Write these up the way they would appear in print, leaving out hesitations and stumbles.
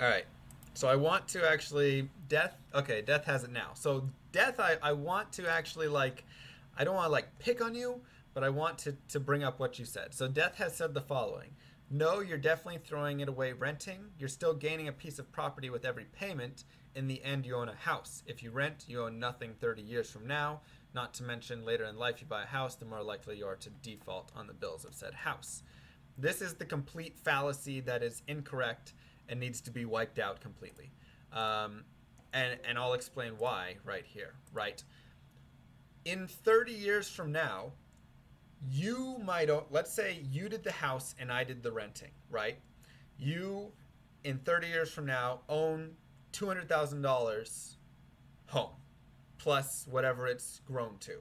All right. So I want to actually death. Okay, death has it now. So death, I want to actually like, I don't want to like pick on you, but I want to bring up what you said. So death has said the following: No, you're definitely throwing it away renting. You're still gaining a piece of property with every payment. In the end, you own a house. If you rent, you own nothing 30 years from now. Not to mention later in life, you buy a house, the more likely you are to default on the bills of said house. This is the complete fallacy that is incorrect and needs to be wiped out completely. Um, and I'll explain why right here. Right. In 30 years from now, you might, let's say you did the house and I did the renting, right? You, in 30 years from now, own $200,000 home plus whatever it's grown to,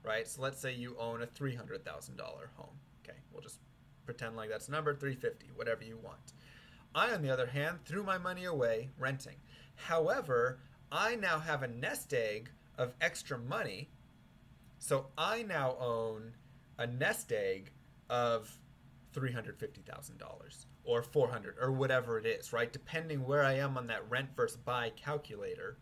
right? So let's say you own a $300,000 home. Okay, we'll just pretend like that's a number 350, whatever you want. I, on the other hand, threw my money away renting. However, I now have a nest egg of extra money, so I now own a nest egg of $350,000 or 400 or whatever it is, right? Depending where I am on that rent versus buy calculator,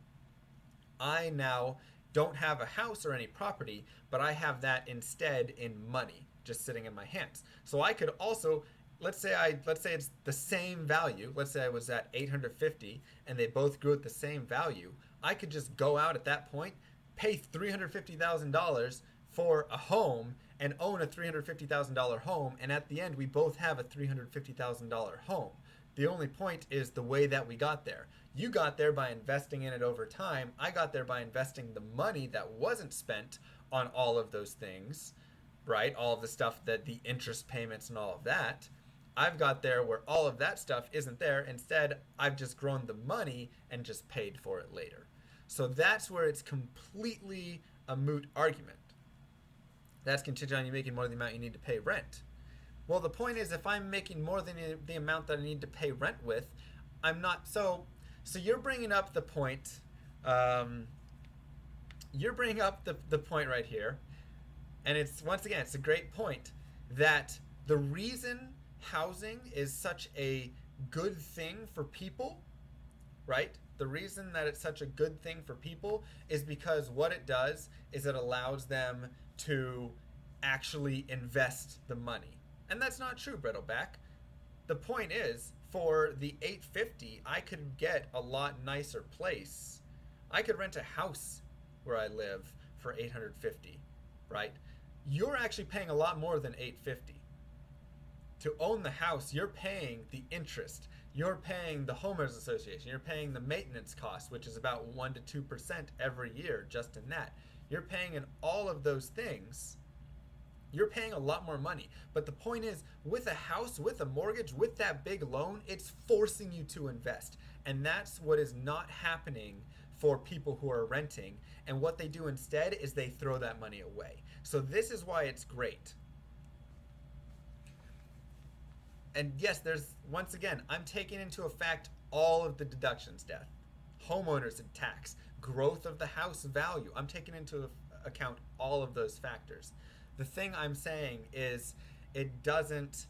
I now don't have a house or any property, but I have that instead in money just sitting in my hands. So I could also, let's say it's the same value. Let's say I was at 850 and they both grew at the same value. I could just go out at that point, pay $350,000 for a home and own a $350,000 home, and at the end we both have a $350,000 home. The only point is the way that we got there. You got there by investing in it over time. I got there by investing the money that wasn't spent on all of those things, right? All of the stuff that the interest payments and all of that. I've got there where all of that stuff isn't there. Instead, I've just grown the money and just paid for it later. So that's where it's completely a moot argument. That's contingent on you making more than the amount you need to pay rent. Well, the point is, if I'm making more than the amount that I need to pay rent with, I'm not. So you're bringing up the point. Um, you're bringing up the point right here, and it's once again, it's a great point that the reason housing is such a good thing for people, right? The reason that it's such a good thing for people is because what it does is it allows them to actually invest the money. And that's not true, Brittleback. The point is, for the 850, I could get a lot nicer place. I could rent a house where I live for 850, right? You're actually paying a lot more than 850. To own the house, you're paying the interest. You're paying the homeowners association. You're paying the maintenance cost, which is about 1 to 2% every year just in that. You're paying in all of those things. You're paying a lot more money. But the point is, with a house, with a mortgage, with that big loan, it's forcing you to invest. And that's what is not happening for people who are renting. And what they do instead is they throw that money away. So this is why it's great. And yes, there's, once again, I'm taking into effect all of the deductions, death, homeowners and tax, growth of the house value. I'm taking into account all of those factors. The thing I'm saying is it doesn't,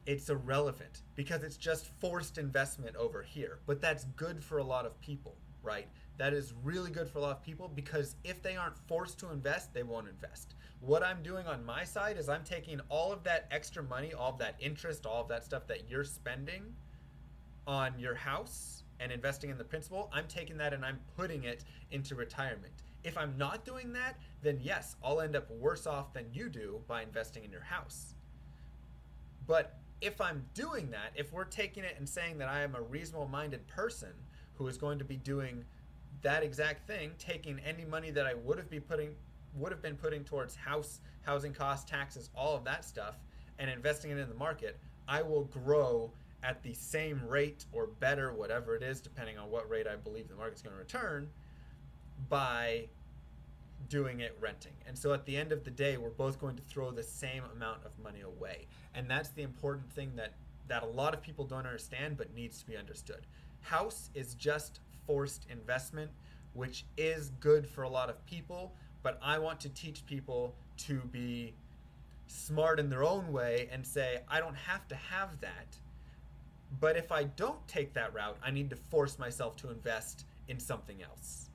it's irrelevant because it's just forced investment over here. But that's good for a lot of people, right? That is really good for a lot of people because if they aren't forced to invest, they won't invest. What I'm doing on my side is I'm taking all of that extra money, all of that interest, all of that stuff that you're spending on your house and investing in the principal. I'm taking that and I'm putting it into retirement. If I'm not doing that, then yes, I'll end up worse off than you do by investing in your house. But if I'm doing that, if we're taking it and saying that I am a reasonable minded person who is going to be doing that exact thing, taking any money that I would have been putting towards housing costs, taxes, all of that stuff, and investing it in the market, I will grow at the same rate or better, whatever it is, depending on what rate I believe the market's going to return, by doing it renting. And so at the end of the day, we're both going to throw the same amount of money away. And that's the important thing that a lot of people don't understand but needs to be understood. House is just forced investment, which is good for a lot of people, but I want to teach people to be smart in their own way and say, I don't have to have that But if I don't take that route, I need to force myself to invest in something else.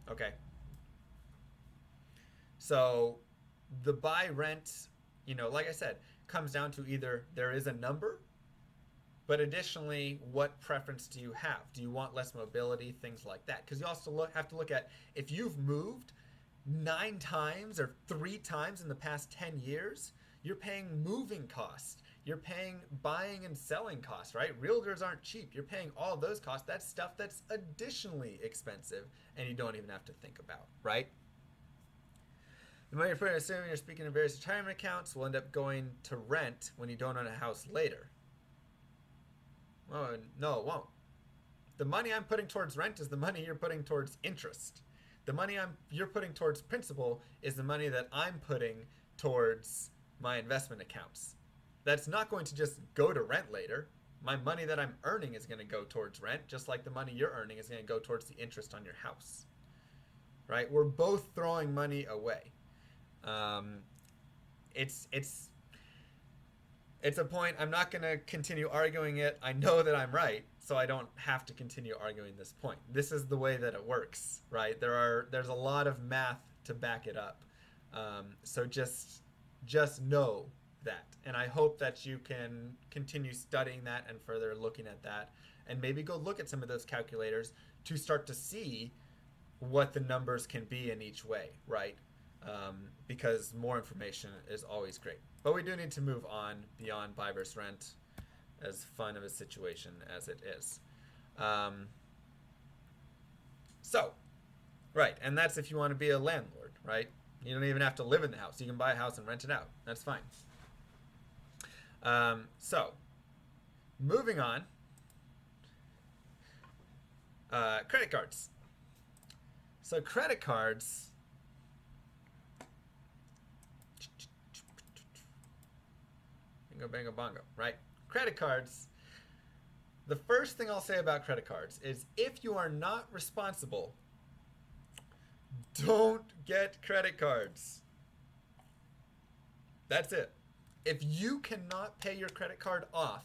Okay? So the buy rent, like I said, comes down to either there is a number, but additionally, what preference do you have? Do you want less mobility, things like that? Because you also have to look at if you've moved 9 times or 3 times in the past 10 years, you're paying moving costs. You're paying buying and selling costs, right? Realtors aren't cheap. You're paying all of those costs. That's stuff that's additionally expensive and you don't even have to think about, right? The money you're putting, assuming you're speaking of various retirement accounts, will end up going to rent when you don't own a house later. Oh, no, it won't. The money I'm putting towards rent is the money you're putting towards interest. The money you're putting towards principal is the money that I'm putting towards my investment accounts. That's not going to just go to rent later. My money that I'm earning is going to go towards rent, just like the money you're earning is going to go towards the interest on your house. Right? We're both throwing money away. It's a point. I'm not going to continue arguing it. I know that I'm right, so I don't have to continue arguing this point. This is the way that it works, right? There's a lot of math to back it up. So just know that. And I hope that you can continue studying that and further looking at that, and maybe go look at some of those calculators to start to see what the numbers can be in each way, right? Because more information is always great. But we do need to move on beyond buy versus rent, as fun of a situation as it is. Right, and that's if you want to be a landlord, right? You don't even have to live in the house. You can buy a house and rent it out. That's fine. Moving on. Credit cards. So credit cards... Bingo, bango, bongo, right? Credit cards. The first thing I'll say about credit cards is if you are not responsible, don't get credit cards. That's it. If you cannot pay your credit card off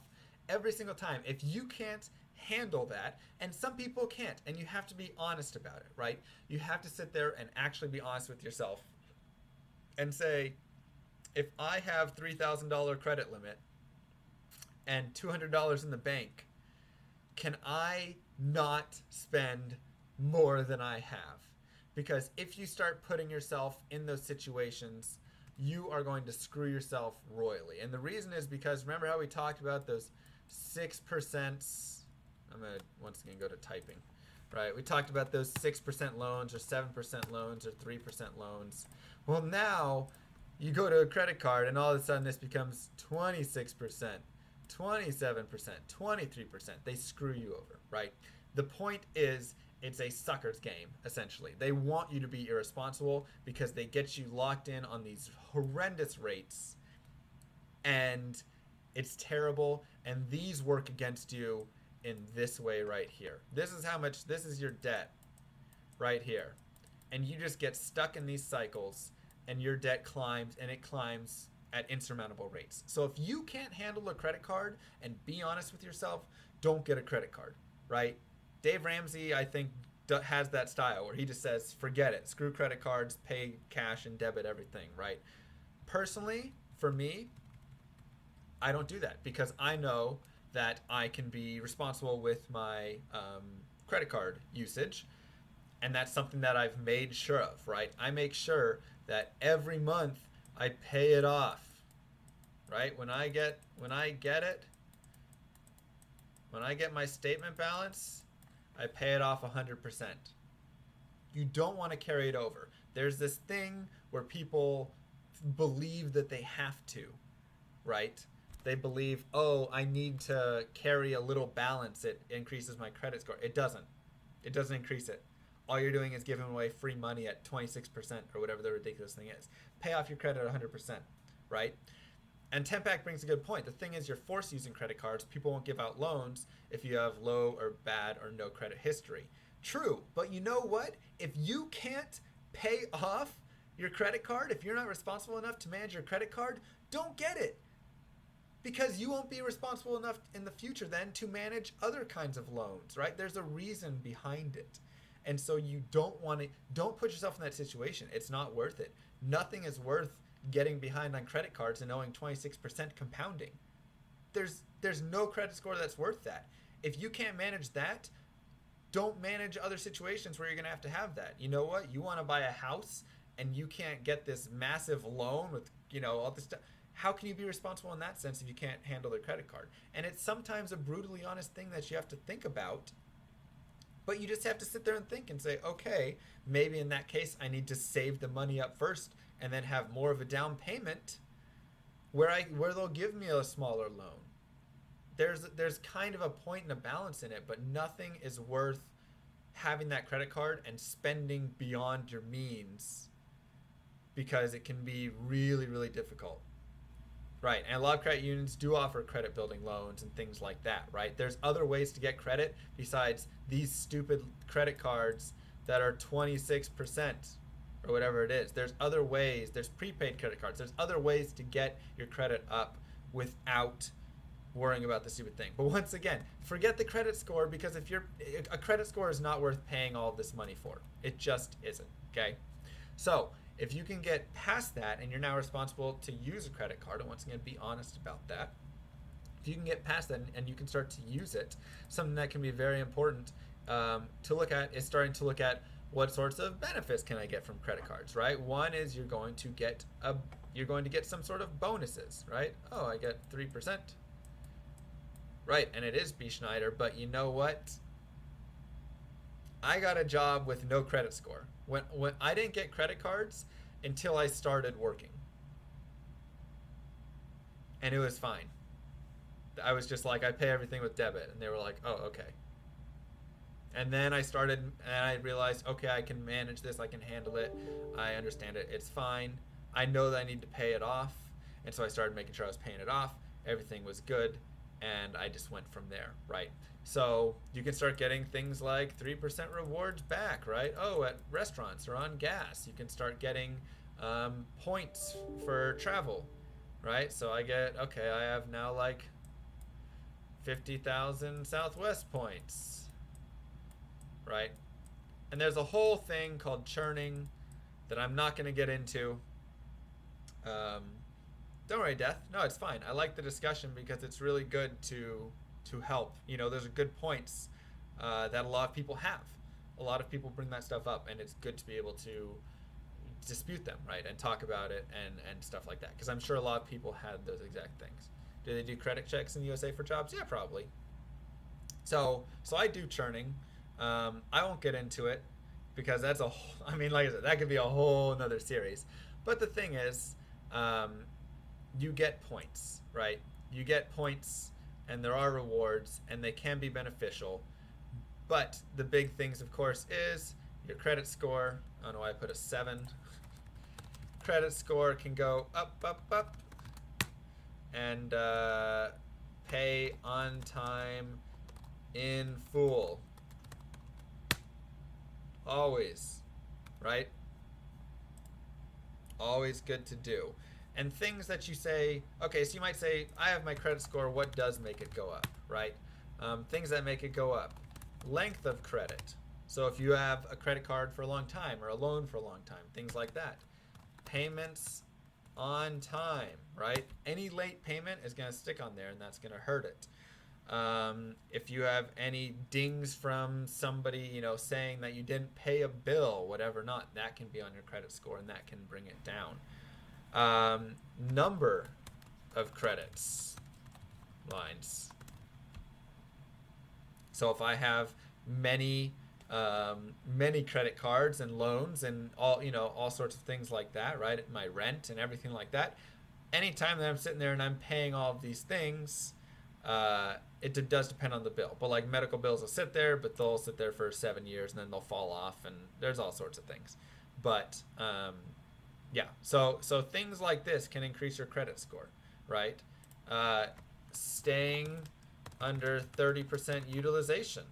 every single time, if you can't handle that, and some people can't, and you have to be honest about it, right? You have to sit there and actually be honest with yourself and say, if I have $3,000 credit limit and $200 in the bank, can I not spend more than I have? Because if you start putting yourself in those situations, you are going to screw yourself royally. And the reason is because remember how we talked about those 6%? I'm going to once again go to typing. Right? We talked about those 6% loans or 7% loans or 3% loans. Well, now you go to a credit card and all of a sudden this becomes 26%, 27%, 23%. They screw you over, right? The point is it's a sucker's game, essentially. They want you to be irresponsible because they get you locked in on these horrendous rates, and it's terrible, and these work against you in this way right here. This is your debt right here. And you just get stuck in these cycles, and your debt climbs, and it climbs at insurmountable rates. So if you can't handle a credit card and be honest with yourself, don't get a credit card, right? Dave Ramsey, I think, has that style where he just says, forget it, screw credit cards, pay cash and debit everything, right? Personally, for me, I don't do that because I know that I can be responsible with my credit card usage, and that's something that I've made sure of, right? I make sure that every month I pay it off, right? When I get my statement balance, I pay it off 100%. You don't want to carry it over. There's this thing where people believe that they have to, right? They believe, oh, I need to carry a little balance. It increases my credit score. It doesn't. It doesn't increase it. All you're doing is giving away free money at 26% or whatever the ridiculous thing is. Pay off your credit 100%, right? And Tempac brings a good point. The thing is, you're forced using credit cards. People won't give out loans if you have low or bad or no credit history. True, but you know what? If you can't pay off your credit card, if you're not responsible enough to manage your credit card, don't get it. Because you won't be responsible enough in the future then to manage other kinds of loans, right? There's a reason behind it. And so you don't put yourself in that situation. It's not worth it. Nothing is worth getting behind on credit cards and owing 26% compounding. There's no credit score that's worth that. If you can't manage that, don't manage other situations where you're going to have that. You know what? You want to buy a house and you can't get this massive loan with, all this stuff. How can you be responsible in that sense if you can't handle their credit card? And it's sometimes a brutally honest thing that you have to think about, but you just have to sit there and think and say, okay, maybe in that case I need to save the money up first and then have more of a down payment where they'll give me a smaller loan. There's kind of a point and a balance in it, but nothing is worth having that credit card and spending beyond your means, because it can be really, really difficult. Right, and a lot of credit unions do offer credit building loans and things like that, right? There's other ways to get credit besides these stupid credit cards that are 26% or whatever it is. There's other ways. There's prepaid credit cards. There's other ways to get your credit up without worrying about the stupid thing. But once again, forget the credit score, because a credit score is not worth paying all this money for. It just isn't, okay? So if you can get past that and you're now responsible to use a credit card, and once again, be honest about that. If you can get past that and you can start to use it, something that can be very important to look at is starting to look at what sorts of benefits can I get from credit cards, right? One is you're going to get some sort of bonuses, right? Oh, I get 3%. Right, and it is B. Schneider, but you know what? I got a job with no credit score. When I didn't get credit cards until I started working. And it was fine. I was just like, I pay everything with debit. And they were like, oh, okay. And then I started, and I realized, okay, I can manage this. I can handle it. I understand it. It's fine. I know that I need to pay it off. And so I started making sure I was paying it off. Everything was good. And I just went from there, right? So you can start getting things like 3% rewards back, right? Oh, at restaurants or on gas. You can start getting points for travel, right? So I have now like 50,000 Southwest points, right? And there's a whole thing called churning that I'm not going to get into. Don't worry, Death. No, it's fine. I like the discussion because it's really good to help. There's good points that a lot of people have. A lot of people bring that stuff up, and it's good to be able to dispute them, right, and talk about it and stuff like that. Because I'm sure a lot of people had those exact things. Do they do credit checks in the USA for jobs? Yeah, probably. So I do churning. I won't get into it because that's like I said, that could be a whole another series. But the thing is, you get points, right? You get points, and there are rewards, and they can be beneficial. But the big things, of course, is your credit score. I don't know why I put a 7. Credit score can go up, up, up. And pay on time in full. Always, right? Always good to do. And things that you say, okay, so you might say, I have my credit score, what does make it go up, right? Things that make it go up. Length of credit. So if you have a credit card for a long time or a loan for a long time, things like that. Payments on time, right? Any late payment is going to stick on there, and that's going to hurt it. If you have any dings from somebody, saying that you didn't pay a bill, whatever not, that can be on your credit score, and that can bring it down. Number of credits lines. So if I have many credit cards and loans and all sorts of things like that, right? My rent and everything like that. Anytime that I'm sitting there and I'm paying all of these things, it does depend on the bill. But like medical bills will sit there, but they'll sit there for 7 years and then they'll fall off, and there's all sorts of things. But yeah, so things like this can increase your credit score, right? Staying under 30% utilization.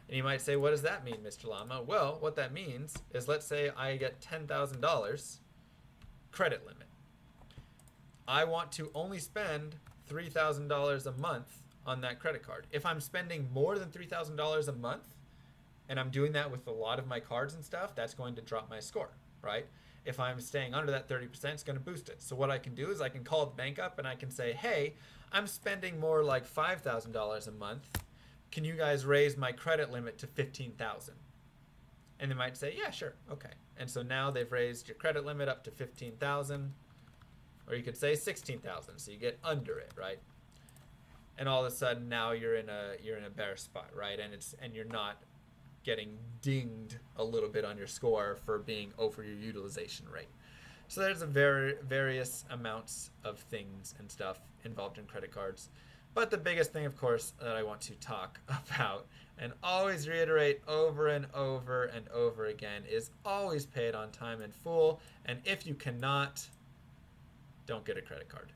And you might say, what does that mean, Mr. Lama? Well, what that means is, let's say I get $10,000 credit limit. I want to only spend $3,000 a month on that credit card. If I'm spending more than $3,000 a month, and I'm doing that with a lot of my cards and stuff, that's going to drop my score, right? If I'm staying under that 30%, it's going to boost it. So what I can do is I can call the bank up and I can say, hey, I'm spending more like $5,000 a month. Can you guys raise my credit limit to $15,000? And they might say, yeah, sure, okay. And so now they've raised your credit limit up to $15,000, or you could say $16,000, so you get under it, right? And all of a sudden now you're in a better spot, right? And you're not getting dinged a little bit on your score for being over your utilization rate. So there's various amounts of things and stuff involved in credit cards. But the biggest thing, of course, that I want to talk about and always reiterate over and over and over again is always pay it on time in full. And if you cannot, don't get a credit card.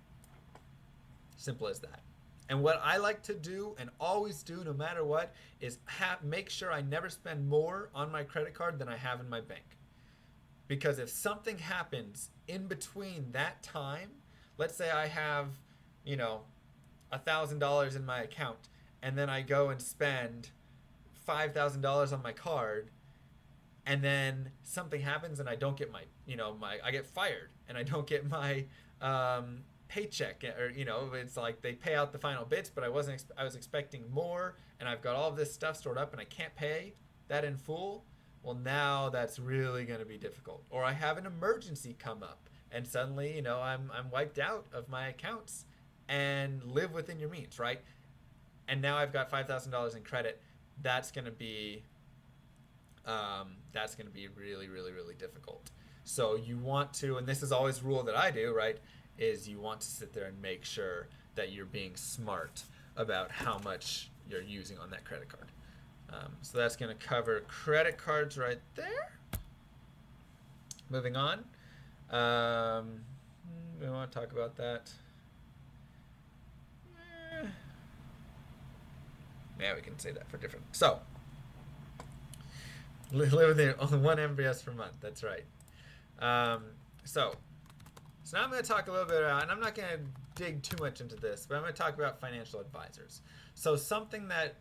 Simple as that. And what I like to do and always do no matter what is make sure I never spend more on my credit card than I have in my bank. Because if something happens in between that time, let's say I have, $1,000 in my account, and then I go and spend $5,000 on my card, and then something happens and I don't get I get fired and I don't get my paycheck, or it's like they pay out the final bits, but I was expecting more, and I've got all of this stuff stored up and I can't pay that in full. Well, now that's really going to be difficult. Or I have an emergency come up and suddenly, I'm wiped out of my accounts, and live within your means, right? And now I've got $5,000 in credit. That's going to be really, really, really difficult. So you want to, and this is always a rule that I do, right, is you want to sit there and make sure that you're being smart about how much you're using on that credit card. So that's going to cover credit cards right there. Moving on. We want to talk about that. Yeah, we can say that for different. So, live with only one MBS per month. That's right. So now I'm going to talk a little bit about, and I'm not going to dig too much into this, but I'm going to talk about financial advisors. So something that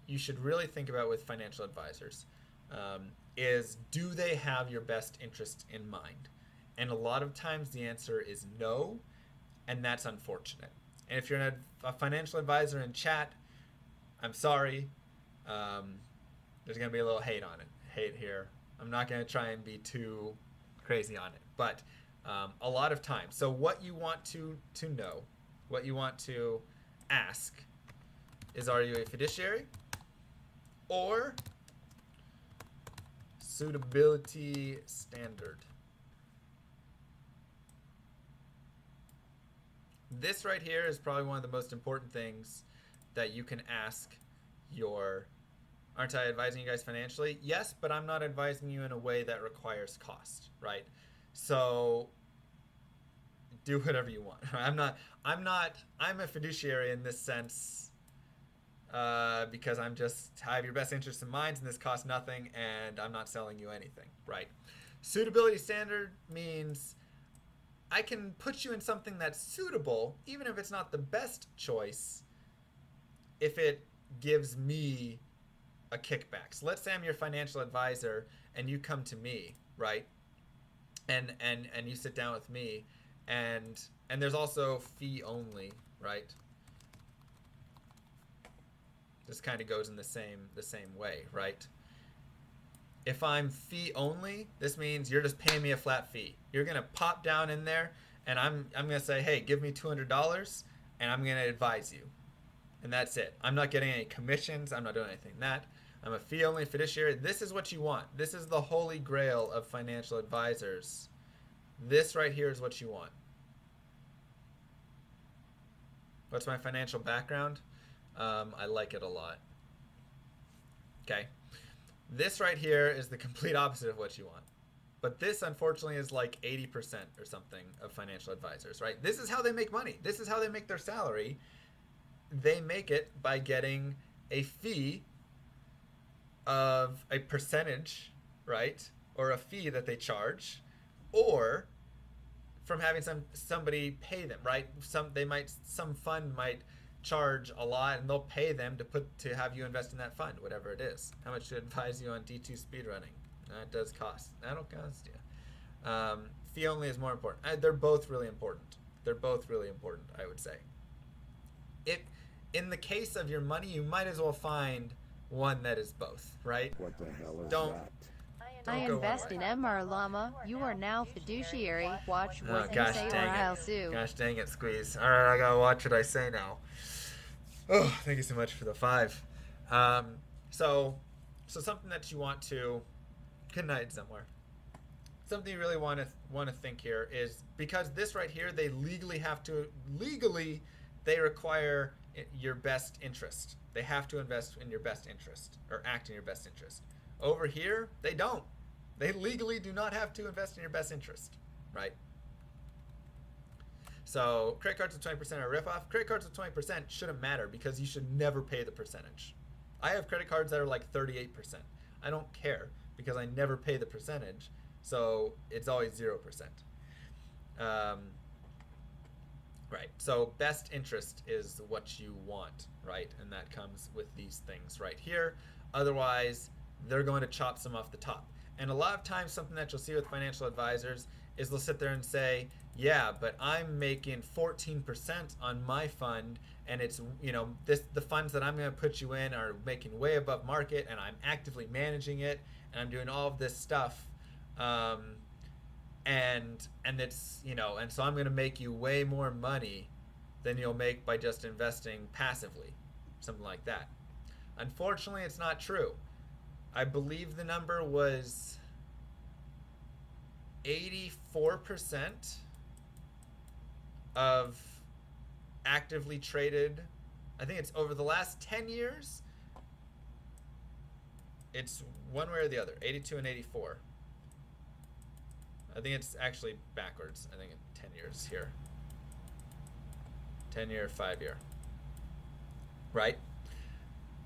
you should really think about with financial advisors is, do they have your best interest in mind? And a lot of times the answer is no, and that's unfortunate. And if you're a financial advisor in chat, I'm sorry. There's going to be a little hate here. I'm not going to try and be too crazy on it, but a lot of times. So what you want to know, what you want to ask is, are you a fiduciary or suitability standard? This right here is probably one of the most important things that you can ask aren't I advising you guys financially? Yes, but I'm not advising you in a way that requires cost, right? So do whatever you want. I'm a fiduciary in this sense, because I have your best interests in mind, and this costs nothing, and I'm not selling you anything, right? Suitability standard means I can put you in something that's suitable, even if it's not the best choice, if it gives me a kickback. So let's say I'm your financial advisor and you come to me, right? And you sit down with me, and there's also fee only, right? This kind of goes in the same way, right? If I'm fee only, this means you're just paying me a flat fee. You're gonna pop down in there, and I'm gonna say, hey, give me $200, and I'm gonna advise you, and that's it. I'm not getting any commissions. I'm not doing anything that. I'm a fee only fiduciary. This is what you want. This is the holy grail of financial advisors. This right here is what you want. What's my financial background? I like it a lot. Okay. This right here is the complete opposite of what you want. But this, unfortunately, is like 80% or something of financial advisors, right? This is how they make money. This is how they make their salary. They make it by getting a fee of a percentage, right? Or a fee that they charge, or from having somebody pay them, right? Some fund might charge a lot, and they'll pay them to have you invest in that fund, whatever it is. How much to advise you on D2 speedrunning? That does cost. That'll cost you. Fee only is more important. They're both really important. They're both really important, I would say. In the case of your money, you might as well find one that is both, right? What the hell is Don't that? I invest in MR Llama. You are now fiduciary. Watch Oh, what you gosh say or dang I'll it. sue. Gosh dang it, Squeeze. All right, I gotta watch what I say now. Oh, thank you so much for the 5. So something that you want to, good night somewhere. Something you really want to think here is, because this right here, they they require your best interest. They have to invest in your best interest or act in your best interest. Over here, they don't. They legally do not have to invest in your best interest, right? So credit cards with 20% are a ripoff. Credit cards with 20% shouldn't matter because you should never pay the percentage. I have credit cards that are like 38%. I don't care because I never pay the percentage, so it's always 0%. Right, so best interest is what you want, right? And that comes with these things right here. Otherwise, they're going to chop some off the top. And a lot of times, something that you'll see with financial advisors is they'll sit there and say, yeah, but I'm making 14% on my fund, and it's, the funds that I'm going to put you in are making way above market, and I'm actively managing it, and I'm doing all of this stuff. And it's, and so I'm going to make you way more money than you'll make by just investing passively, something like that. Unfortunately, it's not true. I believe the number was 84% of actively traded, I think it's over the last 10 years, it's one way or the other, 82 and 84. I think it's actually backwards. I think it's 10 years here. 10 year, 5 year. Right?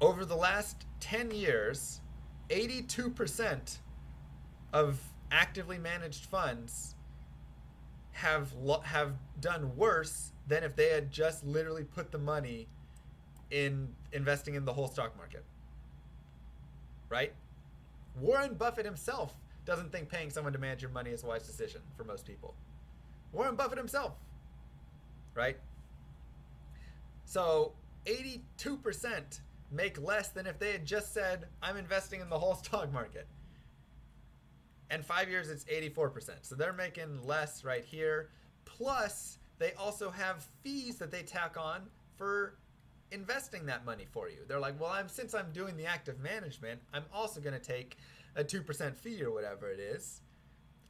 Over the last 10 years, 82% of actively managed funds have done worse than if they had just literally put the money in investing in the whole stock market. Right? Warren Buffett himself doesn't think paying someone to manage your money is a wise decision for most people. Warren Buffett himself, right? So 82% make less than if they had just said, I'm investing in the whole stock market. And 5 years, it's 84%. So they're making less right here. Plus, they also have fees that they tack on for investing that money for you. They're like, well, since I'm doing the active management, I'm also going to take a 2% fee or whatever it is.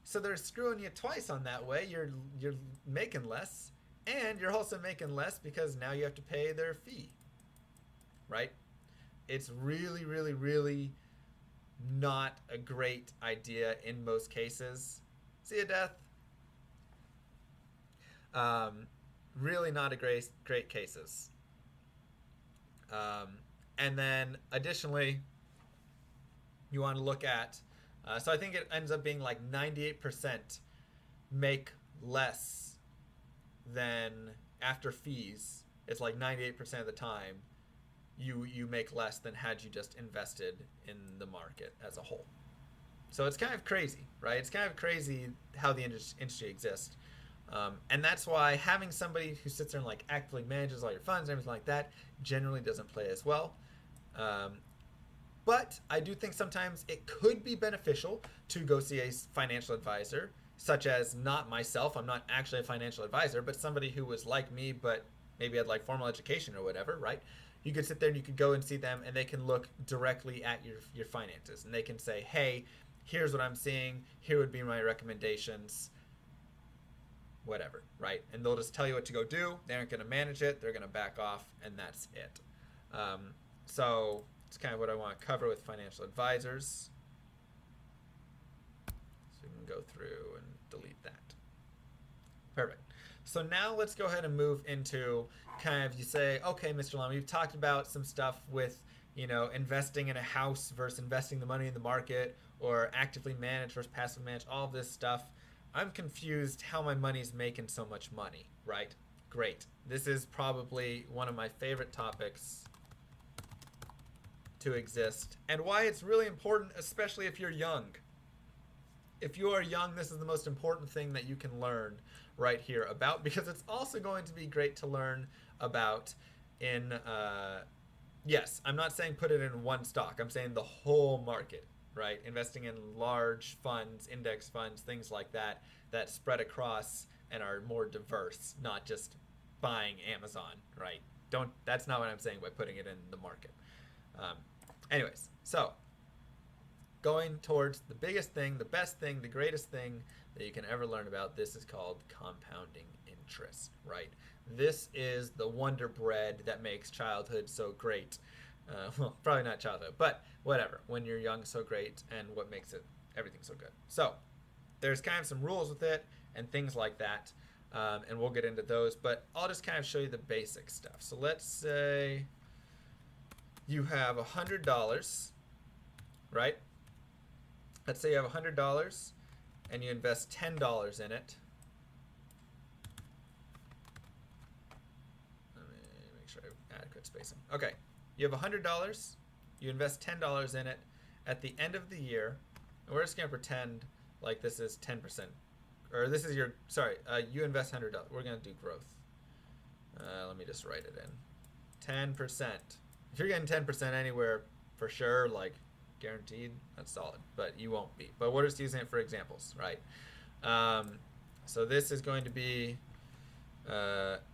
So they're screwing you twice on that way. You're making less, and you're also making less because now you have to pay their fee, right? It's really, really, really not a great idea in most cases. See ya, Death. Really not a great cases. And then additionally, you want to look at, so I think it ends up being like 98% make less than after fees. It's like 98% of the time you make less than had you just invested in the market as a whole. So it's kind of crazy, right? It's kind of crazy how the industry exists. And that's why having somebody who sits there and like actively manages all your funds and everything like that generally doesn't play as well. But I do think sometimes it could be beneficial to go see a financial advisor, such as not myself. I'm not actually a financial advisor, but somebody who was like me, but maybe had like formal education or whatever, right? You could sit there and you could go and see them, and they can look directly at your finances, and they can say, hey, here's what I'm seeing. Here would be my recommendations, whatever, right? And they'll just tell you what to go do. They aren't going to manage it. They're going to back off, and that's it. So it's kind of what I want to cover with financial advisors. So we can go through and delete that. Perfect. So now let's go ahead and move into kind of, you say, okay, Mr. Llama, you've talked about some stuff with, investing in a house versus investing the money in the market, or actively managed versus passively managed, all of this stuff. I'm confused how my money's making so much money, right? Great. This is probably one of my favorite topics to exist, and why it's really important, especially if you're young. If you are young, this is the most important thing that you can learn right here about, because it's also going to be great to learn about in, yes, I'm not saying put it in one stock. I'm saying the whole market, right? Investing in large funds, index funds, things like that, that spread across and are more diverse, not just buying Amazon, right? That's not what I'm saying by putting it in the market. Anyways, so going towards the biggest thing, the best thing, the greatest thing that you can ever learn about, this is called compounding interest, right? This is the wonder bread that makes childhood so great. Well, probably not childhood, but whatever. When you're young, so great, and what makes it everything so good. So there's kind of some rules with it and things like that, and we'll get into those, but I'll just kind of show you the basic stuff. So let's say you have $100, right? Let's say you have $100 and you invest $10 in it. Let me make sure I have adequate spacing. Okay, you have $100, you invest $10 in it. At the end of the year, and we're just gonna pretend like this is 10%, or this is your, sorry, you invest $100. We're gonna do growth. Let me just write it in. 10%. If you're getting 10% anywhere, for sure, like guaranteed, that's solid, but you won't be. But we're just using it for examples, right? So this is going to be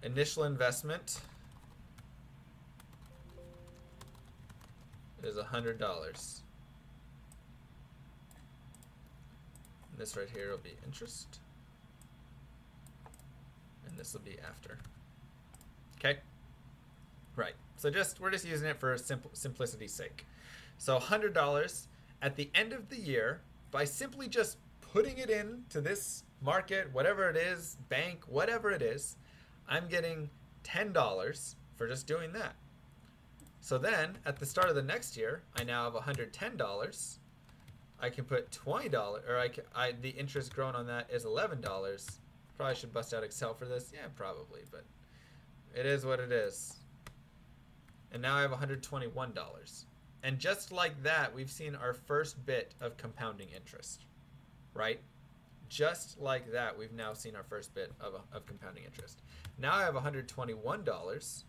initial investment is $100. And this right here will be interest, and this will be after. Okay, right. So we're just using it for simplicity's sake. So $100 at the end of the year, by simply just putting it into this market, whatever it is, bank, whatever it is, I'm getting $10 for just doing that. So then at the start of the next year, I now have $110. I can put $20, or the interest grown on that is $11. Probably should bust out Excel for this. Yeah, probably, but it is what it is. And now I have $121. And just like that, we've seen our first bit of compounding interest, right? Just like that, we've now seen our first bit of compounding interest. Now I have $121.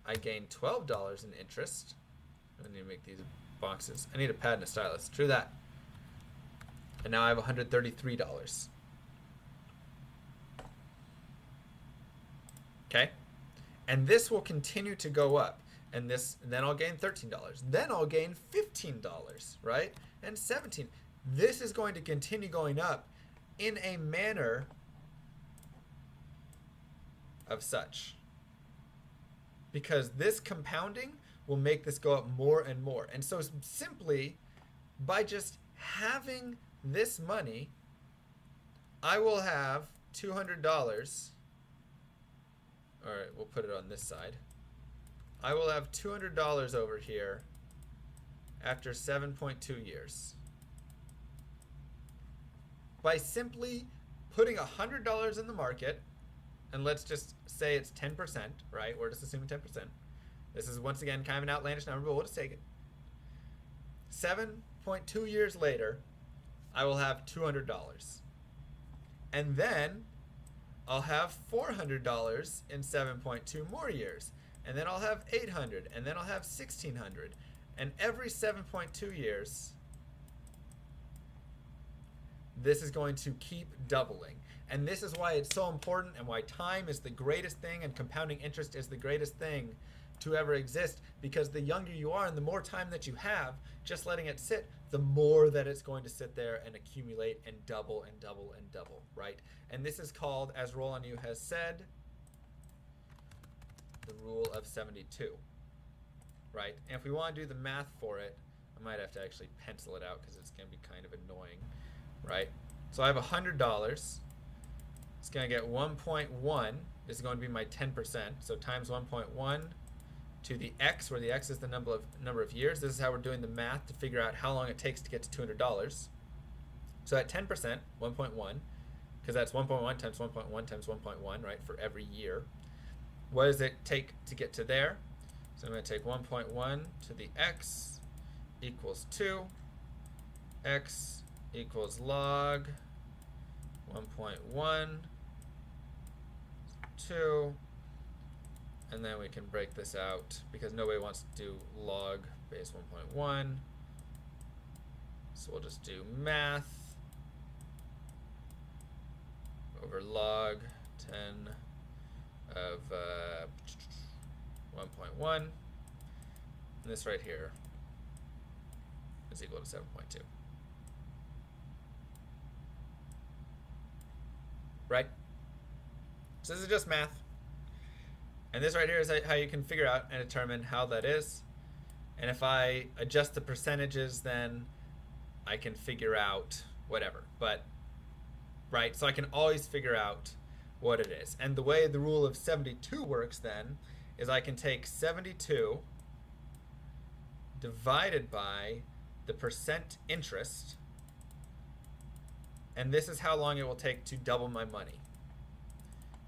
I gain $12 in interest. I need to make these boxes. I need a pad and a stylus. True that. And now I have $133. Okay? And this will continue to go up. And then I'll gain $13. Then I'll gain $15, right? And $17. This is going to continue going up in a manner of such, because this compounding will make this go up more and more. And so simply by just having this money, I will have $200. All right, we'll put it on this side. I will have $200 over here after 7.2 years. By simply putting $100 in the market, and let's just say it's 10%, right? We're just assuming 10%. This is once again kind of an outlandish number, but we'll just take it. 7.2 years later, I will have $200. And then I'll have $400 in 7.2 more years. And then I'll have $800, and then I'll have $1,600. And every 7.2 years, this is going to keep doubling. And this is why it's so important, and why time is the greatest thing and compounding interest is the greatest thing to ever exist, because the younger you are and the more time that you have just letting it sit, the more that it's going to sit there and accumulate and double and double and double, right? And this is called, as Roland has said, the rule of 72, right? And if we want to do the math for it, I might have to actually pencil it out because it's going to be kind of annoying, right? So I have $100. It's going to get 1.1. This is going to be my 10%. So times 1.1 to the x, where the x is the number of years. This is how we're doing the math to figure out how long it takes to get to $200. So at 10%, 1.1, because that's 1.1 times 1.1 times 1.1, right, for every year. What does it take to get to there? So I'm going to take 1.1 to the x equals 2. X equals log 1.1, 2, and then we can break this out because nobody wants to do log base 1.1. So we'll just do math over log 10 of 1.1. And this right here is equal to 7.2. Right? So this is just math. And this right here is how you can figure out and determine how that is. And if I adjust the percentages, then I can figure out whatever. But, right, so I can always figure out what it is. And the way the rule of 72 works then is I can take 72 divided by the percent interest, and this is how long it will take to double my money,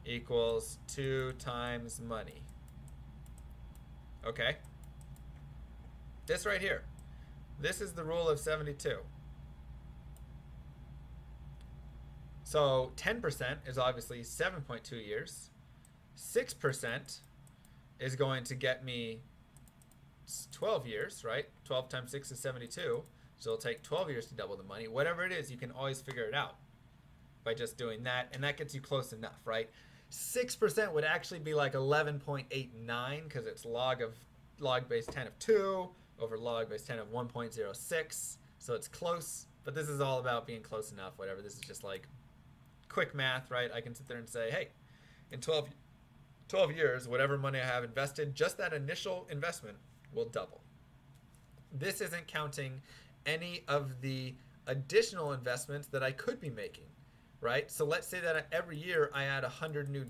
equals 2 times money. Okay? This right here. This is the rule of 72. So 10% is obviously 7.2 years. 6% is going to get me 12 years, right? 12 times 6 is 72. So it'll take 12 years to double the money. Whatever it is, you can always figure it out by just doing that. And that gets you close enough, right? 6% would actually be like 11.89 because it's log base 10 of 2 over log base 10 of 1.06. So it's close, but this is all about being close enough, whatever. This is just like quick math, right? I can sit there and say, hey, in 12 years, whatever money I have invested, just that initial investment will double. This isn't counting any of the additional investments that I could be making, right? So let's say that every year I add $100 new.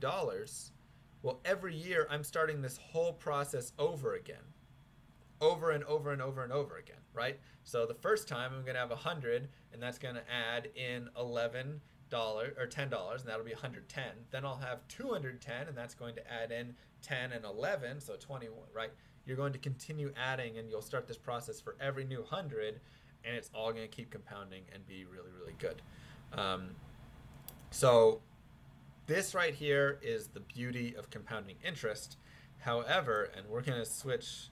Well, every year I'm starting this whole process over again, over and over and over and over again, right? So the first time I'm going to have 100, and that's going to add in $11 or $10, and that'll be 110. Then I'll have 210, and that's going to add in 10 and 11, so 21, right? You're going to continue adding, and you'll start this process for every new 100, and it's all going to keep compounding and be really, really good. So this right here is the beauty of compounding interest. However, and we're going to switch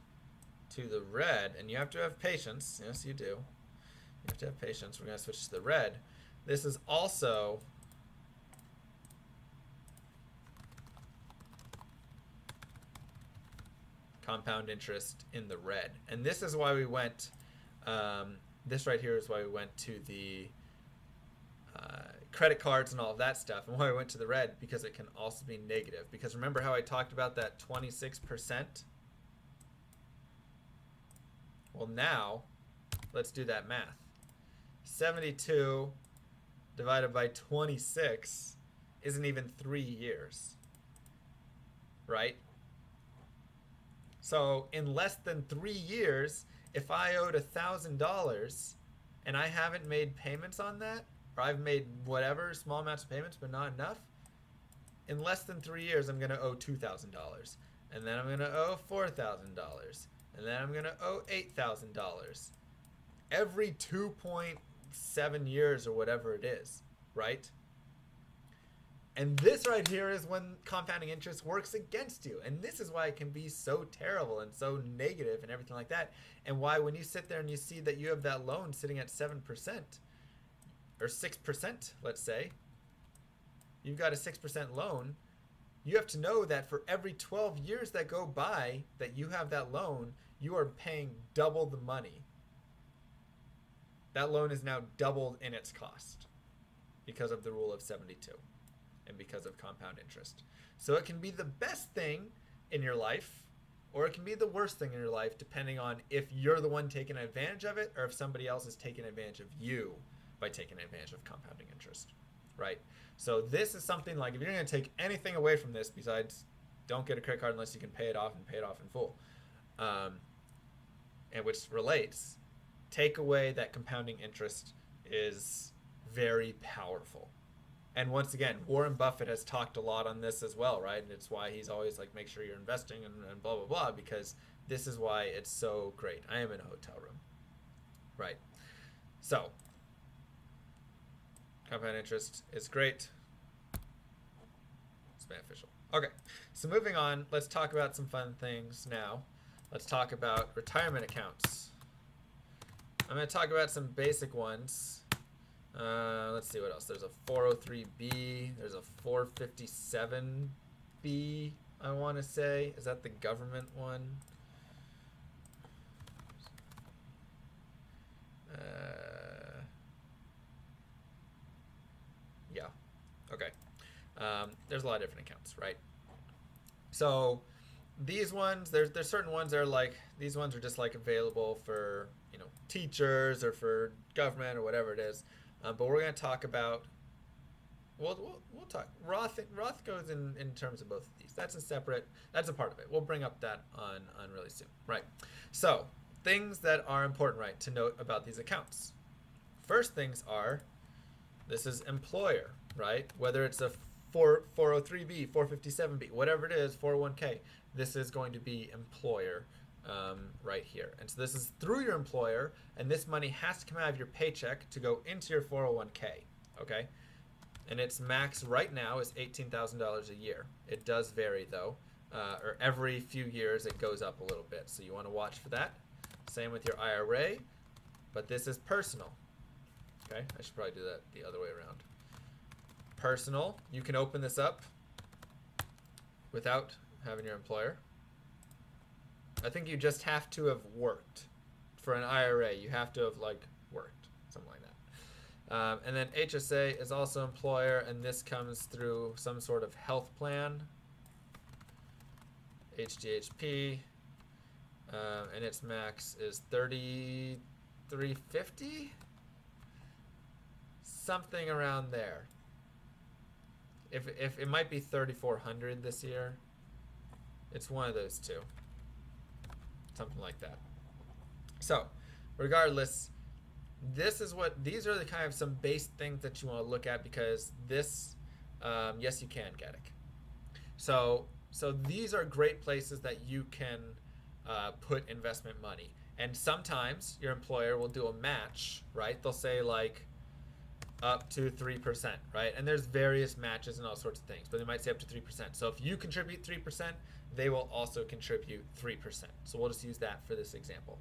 to the red, and you have to have patience. Yes, you do. You have to have patience. We're going to switch to the red. This is also compound interest in the red. And this is why we went, this right here is why we went to the credit cards and all of that stuff, and why we went to the red, because it can also be negative. Because remember how I talked about that 26%? Well, now let's do that math. 72 divided by 26 isn't even 3 years, right? So in less than 3 years, if I owed $1,000 and I haven't made payments on that, or I've made whatever small amounts of payments but not enough, in less than 3 years I'm going to owe $2,000, and then I'm going to owe $4,000, and then I'm going to owe $8,000 every 2.7 years or whatever it is, right? And this right here is when compounding interest works against you. And this is why it can be so terrible and so negative and everything like that. And why when you sit there and you see that you have that loan sitting at 7% or 6%, let's say, you've got a 6% loan, you have to know that for every 12 years that go by that you have that loan, you are paying double the money. That loan is now doubled in its cost because of the rule of 72 and because of compound interest. So it can be the best thing in your life, or it can be the worst thing in your life, depending on if you're the one taking advantage of it or if somebody else is taking advantage of you by taking advantage of compounding interest, right? So this is something like, if you're going to take anything away from this besides don't get a credit card unless you can pay it off and pay it off in full, and which relates, take away that compounding interest is very powerful. And once again, Warren Buffett has talked a lot on this as well, right? And it's why he's always like, make sure you're investing and blah, blah, blah, because this is why it's so great. I am in a hotel room, right? So, compound interest is great. It's beneficial. Okay, so moving on, let's talk about some fun things now. Let's talk about retirement accounts. I'm going to talk about some basic ones. Let's see what else. There's a 403B. There's a 457B, I want to say. Is that the government one? Yeah. Okay. There's a lot of different accounts, right? So these ones, there's certain ones that are like, these ones are just like available for, you know, teachers or for government or whatever it is. But we're going to talk about, we'll talk, Roth goes in terms of both of these. That's a part of it. We'll bring up that on really soon, right? So things that are important, right, to note about these accounts. First things are, this is employer, right? Whether it's a 403B, 457B, whatever it is, 401k, this is going to be employer right here. And so this is through your employer, and this money has to come out of your paycheck to go into your 401k, okay? And its max right now is $18,000 a year. It does vary though, or every few years it goes up a little bit, so you want to watch for that. Same with your IRA, but this is personal, okay? I should probably do that the other way around. Personal, you can open this up without having your employer. I think you just have to have worked. For an IRA, you have to have like worked, something like that. And then HSA is also employer, and this comes through some sort of health plan. HDHP, and its max is $3,350, something around there. If it might be $3,400 this year. It's one of those two. Something like that. So, regardless, these are the kind of some base things that you want to look at, because this, yes, you can get it. So these are great places that you can put investment money. And sometimes your employer will do a match, right? They'll say like up to 3%, right? And there's various matches and all sorts of things, but they might say up to 3%. So if you contribute 3%, they will also contribute 3%. So we'll just use that for this example.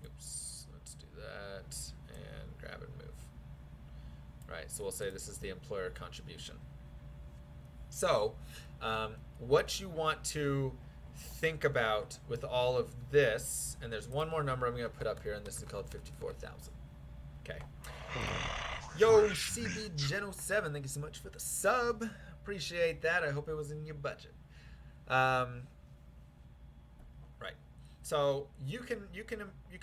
Oops, let's do that and grab and move. Right, so we'll say this is the employer contribution. So what you want to think about with all of this, and there's one more number I'm going to put up here, and this is called 54,000. Okay. Yo, CB Geno 7, thank you so much for the sub. Appreciate that. I hope it was in your budget. Right. So you can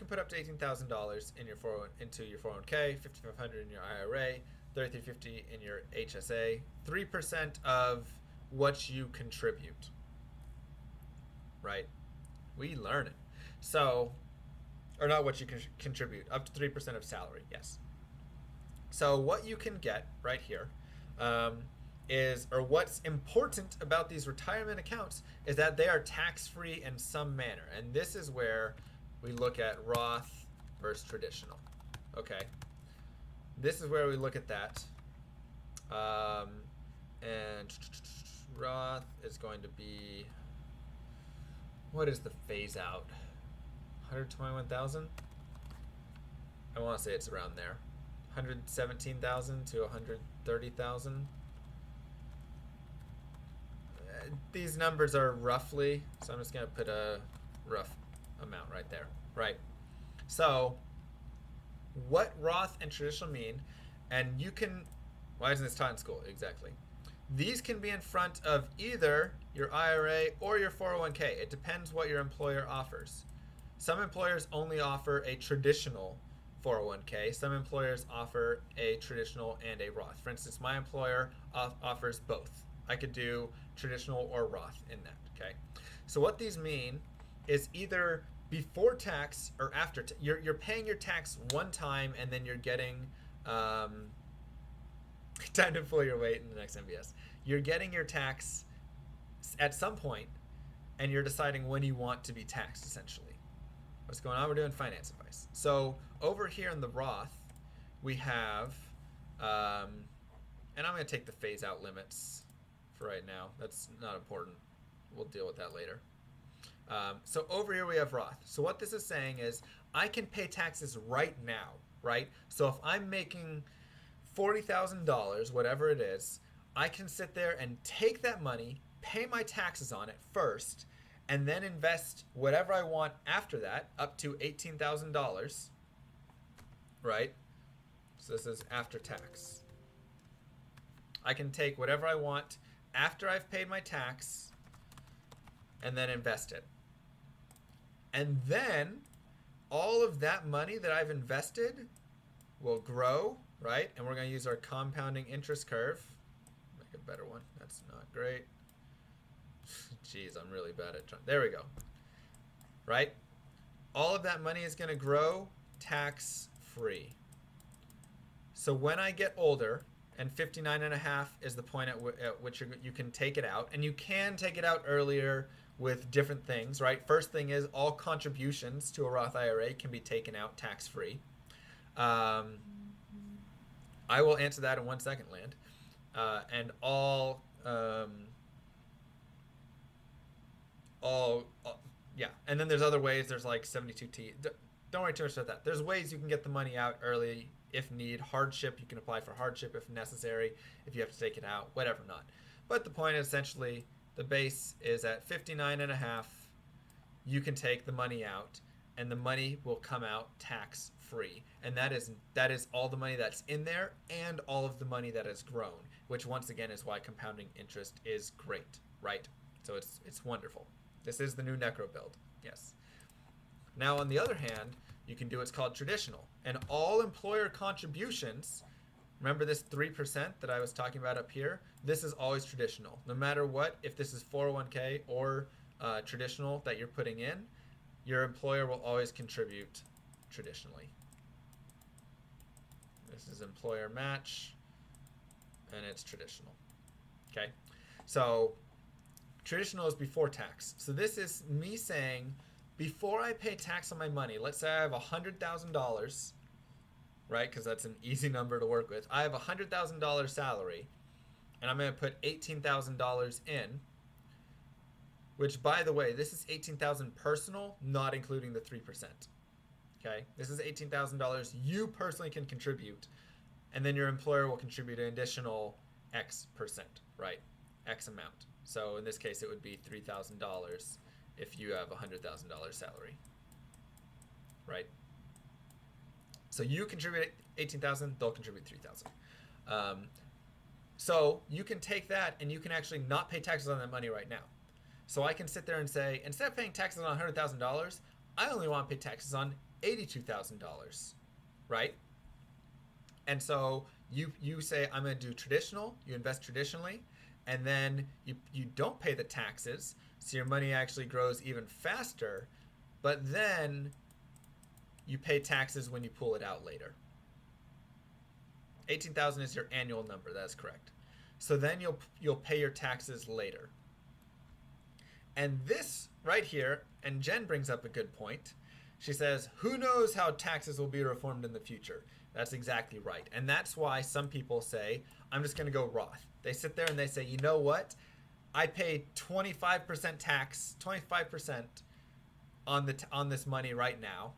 put up to $18,000 in your into your 401k, $5,500 in your IRA, $3,350 in your HSA, 3% of what you contribute. Right. We learn it. So, or not what you contribute, up to 3% of salary. Yes. So what you can get right here or what's important about these retirement accounts is that they are tax-free in some manner. And this is where we look at Roth versus traditional. Okay. This is where we look at that. And Roth is going to be, what is the phase out? 121,000? I want to say it's around there. 117,000 to 130,000. These numbers are roughly, so I'm just going to put a rough amount right there. Right. So what Roth and traditional mean, and you can, why isn't this taught in school? Exactly. These can be in front of either your IRA or your 401k. It depends what your employer offers. Some employers only offer a traditional 401k. Some employers offer a traditional and a Roth. For instance, my employer offers both. I could do traditional or Roth in that, okay? So what these mean is either before tax or after you're paying your tax one time, and then you're getting Time to pull your weight in the next MBS. You're getting your tax at some point, and you're deciding when you want to be taxed, essentially. What's going on? We're doing finance advice. So over here in the Roth, we have, and I'm going to take the phase out limits for right now. That's not important. We'll deal with that later. So over here we have Roth. So what this is saying is I can pay taxes right now, right? So if I'm making $40,000, whatever it is, I can sit there and take that money, pay my taxes on it first, and then invest whatever I want after that, up to $18,000, right? So this is after tax. I can take whatever I want after I've paid my tax and then invest it. And then all of that money that I've invested will grow, right? And we're going to use our compounding interest curve. Make a better one. That's not great. Jeez, I'm really bad at trying. There we go. Right? All of that money is going to grow tax-free. So when I get older, and 59 and a half is the point at which you can take it out, and you can take it out earlier with different things, right? First thing is all contributions to a Roth IRA can be taken out tax-free. I will answer that in 1 second, Land. And yeah. And then there's other ways. There's like 72T. Don't worry too much about that. There's ways you can get the money out early if need. Hardship, you can apply for hardship if necessary, if you have to take it out, whatever not. But the point is essentially the base is at 59 and a half. You can take the money out and the money will come out tax free. And that is all the money that's in there and all of the money that has grown, which once again is why compounding interest is great, right? So it's wonderful. This is the new Necro build. Yes. Now on the other hand, you can do what's called traditional. And all employer contributions, remember this 3% that I was talking about up here? This is always traditional. No matter what, if this is 401k or traditional that you're putting in, your employer will always contribute traditionally. This is employer match, and it's traditional. Okay? So traditional is before tax. So this is me saying, before I pay tax on my money, let's say I have $100,000, right? Because that's an easy number to work with. I have a $100,000 salary, and I'm going to put $18,000 in, which, by the way, this is $18,000 personal, not including the 3%. Okay? This is $18,000 you personally can contribute, and then your employer will contribute an additional X%, right? X amount. So in this case, it would be $3,000 if you have a $100,000 salary, right? So you contribute $18,000, they'll contribute $3,000. So you can take that and you can actually not pay taxes on that money right now. So I can sit there and say, instead of paying taxes on $100,000, I only want to pay taxes on $82,000, right? And so you say, I'm going to do traditional, you invest traditionally, and then you don't pay the taxes, so your money actually grows even faster, but then you pay taxes when you pull it out later. 18,000 is your annual number, that's correct. So then you'll pay your taxes later. And this right here, and Jen brings up a good point. She says, who knows how taxes will be reformed in the future? That's exactly right. And that's why some people say, I'm just going to go Roth. They sit there and they say, you know what? I pay 25% tax, 25% on this money right now,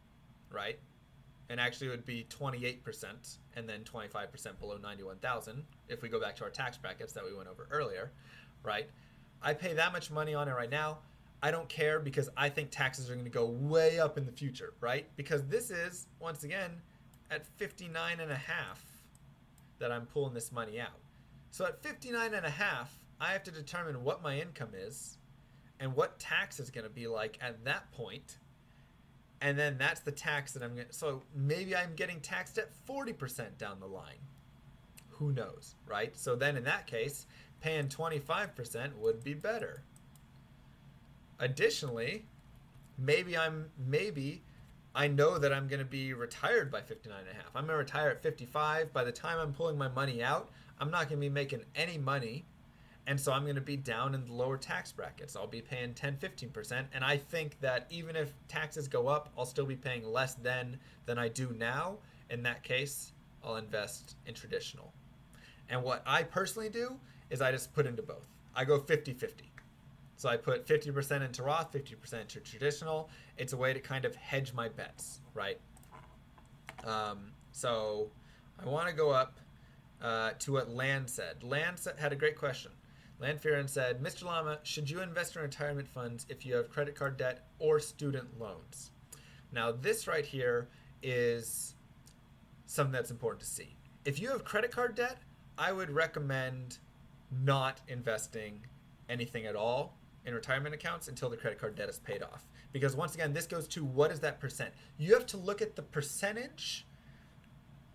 right? And actually it would be 28% and then 25% below 91,000 if we go back to our tax brackets that we went over earlier, right? I pay that much money on it right now. I don't care because I think taxes are going to go way up in the future, right? Because this is, once again, at 59 and a half that I'm pulling this money out. So at 59 and a half, I have to determine what my income is and what tax is going to be like at that point. And then that's the tax that I'm going to, so maybe I'm getting taxed at 40% down the line. Who knows, right? So then in that case, paying 25% would be better. Additionally, maybe I know that I'm going to be retired by 59 and a half. I'm going to retire at 55. By the time I'm pulling my money out, I'm not going to be making any money. And so I'm going to be down in the lower tax brackets. I'll be paying 10, 15%. And I think that even if taxes go up, I'll still be paying less than I do now. In that case, I'll invest in traditional. And what I personally do is I just put into both. I go 50-50. So I put 50% into Roth, 50% into traditional. It's a way to kind of hedge my bets, right? So I want to go up to what Land said. Land had a great question. Land Fearon said, Mr. Lama, should you invest in retirement funds if you have credit card debt or student loans? Now, this right here is something that's important to see. If you have credit card debt, I would recommend not investing anything at all in retirement accounts until the credit card debt is paid off. Because once again, this goes to what is that percent? You have to look at the percentage.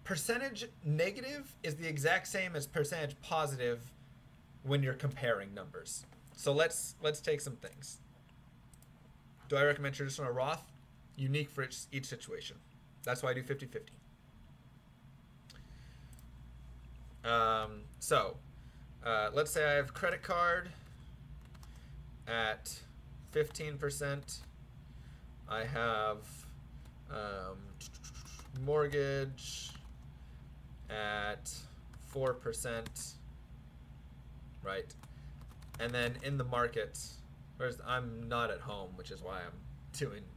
Percentage negative is the exact same as percentage positive when you're comparing numbers. So let's take some things. Do I recommend traditional or Roth? Unique for each situation. That's why I do 50-50. Let's say I have credit card at 15%. I have mortgage at 4%. Right, and then in the market, whereas I'm not at home, which is why I'm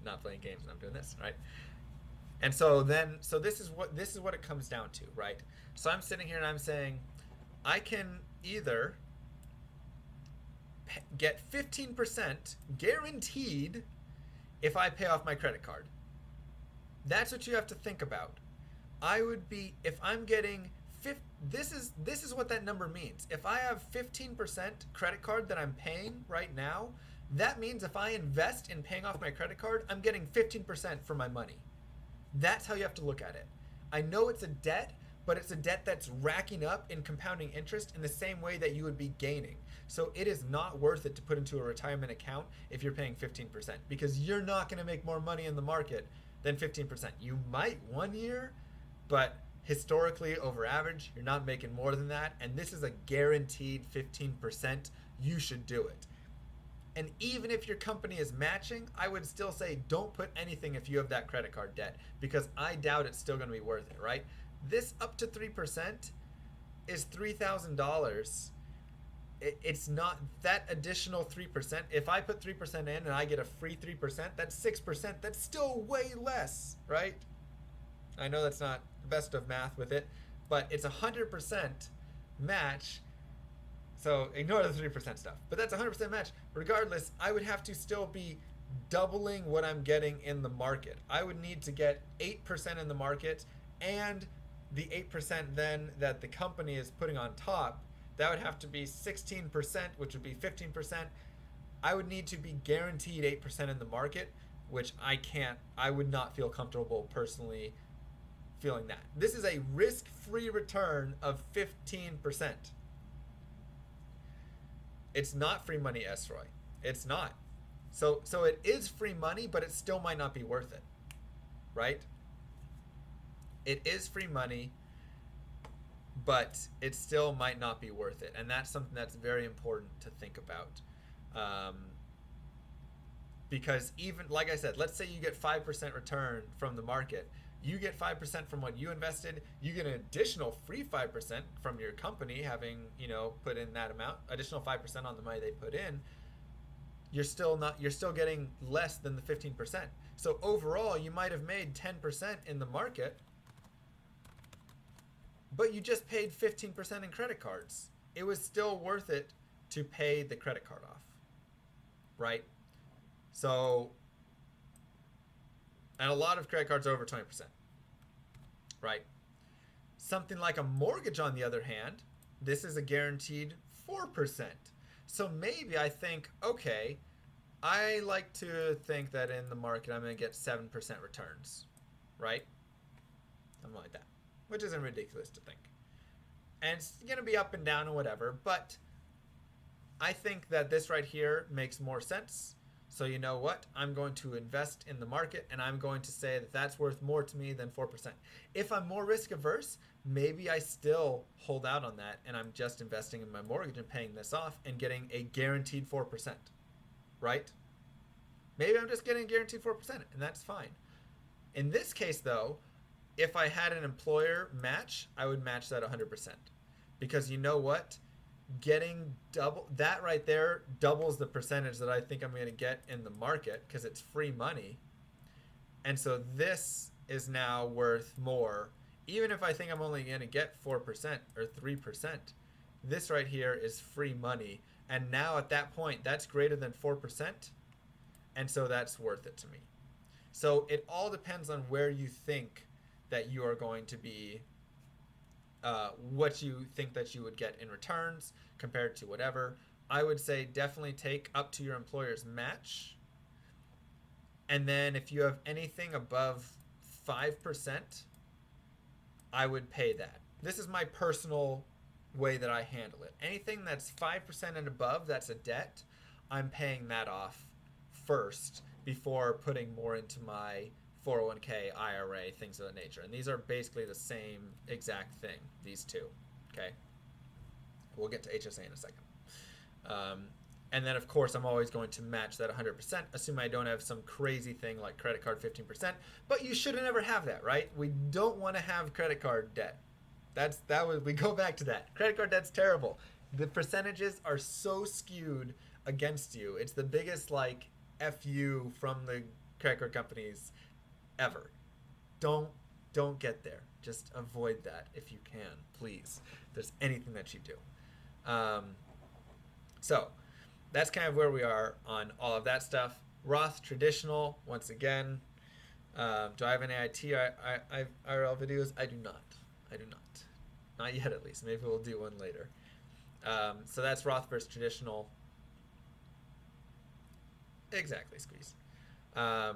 not playing games and I'm doing this, right? And so this is what it comes down to, right? So I'm sitting here and I'm saying, I can either get 15% guaranteed if I pay off my credit card. That's what you have to think about. I would be, if I'm getting this is what that number means. If I have 15% credit card that I'm paying right now, that means if I invest in paying off my credit card, I'm getting 15% for my money. That's how you have to look at it. I know it's a debt, but it's a debt that's racking up in compounding interest in the same way that you would be gaining. So it is not worth it to put into a retirement account if you're paying 15%, because you're not going to make more money in the market than 15%. You might one year, but historically, over average, you're not making more than that, and this is a guaranteed 15%. You should do it. And even if your company is matching, I would still say don't put anything if you have that credit card debt, because I doubt it's still going to be worth it, right? This up to 3% is $3,000. It's not that additional 3%. If I put 3% in and I get a free 3%, that's 6%. That's still way less, right? I know that's not the best of math with it, but it's 100% match. So ignore the 3% stuff. But that's 100% match. Regardless, I would have to still be doubling what I'm getting in the market. I would need to get 8% in the market, and the 8% then that the company is putting on top, that would have to be 16%, which would be 15%. I would need to be guaranteed 8% in the market, which I would not feel comfortable personally feeling that. This is a risk-free return of 15%. It's not free money, Esroy. It's not. So it is free money, but it still might not be worth it, right? It is free money, but it still might not be worth it. And that's something that's very important to think about. Because even, like I said, let's say you get 5% return from the market. You get 5% from what you invested. You get an additional free 5% from your company having, put in that amount, additional 5% on the money they put in. You're still getting less than the 15%. So overall, you might have made 10% in the market, but you just paid 15% in credit cards. It was still worth it to pay the credit card off, right? So, and a lot of credit cards are over 20%, right? Something like a mortgage, on the other hand, this is a guaranteed 4%. So maybe I think, okay, I like to think that in the market I'm going to get 7% returns, right? Something like that, which isn't ridiculous to think. And it's going to be up and down and whatever, but I think that this right here makes more sense. So you know what? I'm going to invest in the market, and I'm going to say that that's worth more to me than 4%. If I'm more risk averse, maybe I still hold out on that and I'm just investing in my mortgage and paying this off and getting a guaranteed 4%, right? Maybe I'm just getting a guaranteed 4% and that's fine. In this case, though, if I had an employer match, I would match that 100%. Because you know what? Getting double that right there doubles the percentage that I think I'm going to get in the market because it's free money. And so this is now worth more. Even if I think I'm only going to get 4% or 3%, this right here is free money. And now at that point, that's greater than 4%. And so that's worth it to me. So it all depends on where you think that you are going to be, what you think that you would get in returns compared to whatever. I would say definitely take up to your employer's match. And then if you have anything above 5%, I would pay that. This is my personal way that I handle it. Anything that's 5% and above, that's a debt, I'm paying that off first before putting more into my 401k, IRA, things of that nature. And these are basically the same exact thing, these two. Okay? We'll get to HSA in a second. And then, of course, I'm always going to match that 100%, assuming I don't have some crazy thing like credit card 15%. But you should never have that, right? We don't want to have credit card debt. We go back to that. Credit card debt's terrible. The percentages are so skewed against you. It's the biggest, like, FU from the credit card companies ever. Don't get there. Just avoid that if you can, please. If there's anything that you do. So that's kind of where we are on all of that stuff. Roth traditional, once again. Do I have any IRL videos? I do not. Not yet, at least. Maybe we'll do one later. So that's Roth versus traditional. Exactly, Squeeze. Saw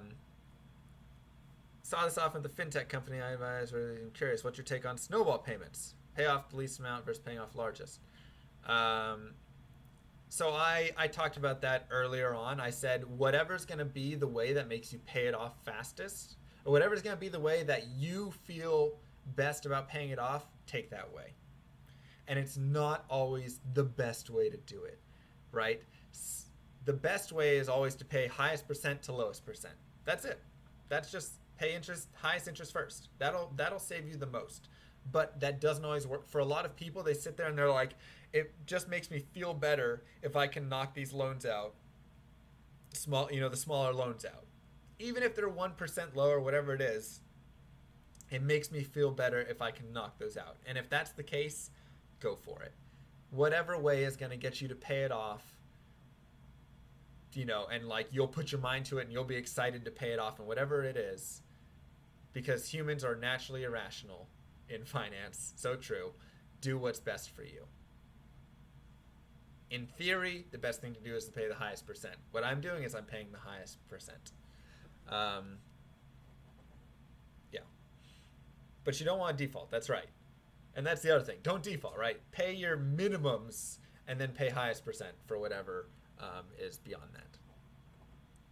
this off at the fintech company I advise. I'm curious, what's your take on Snowball Payments? Pay off the least amount versus paying off largest. So I talked about that earlier on. I said whatever's going to be the way that makes you pay it off fastest, or whatever's going to be the way that you feel best about paying it off, take that way. And it's not always the best way to do it, right? The best way is always to pay highest percent to lowest percent. That's it. That's just pay interest, highest interest first. That'll save you the most. But that doesn't always work. For a lot of people, they sit there and they're like, it just makes me feel better if I can knock these loans out, the smaller loans out. Even if they're 1% lower, whatever it is, it makes me feel better if I can knock those out. And if that's the case, go for it. Whatever way is going to get you to pay it off, and like you'll put your mind to it and you'll be excited to pay it off and whatever it is, because humans are naturally irrational in finance. So true. Do what's best for you. In theory, the best thing to do is to pay the highest percent. What I'm doing is I'm paying the highest percent. Yeah. But you don't want to default. That's right. And that's the other thing. Don't default, right? Pay your minimums and then pay highest percent for whatever is beyond that.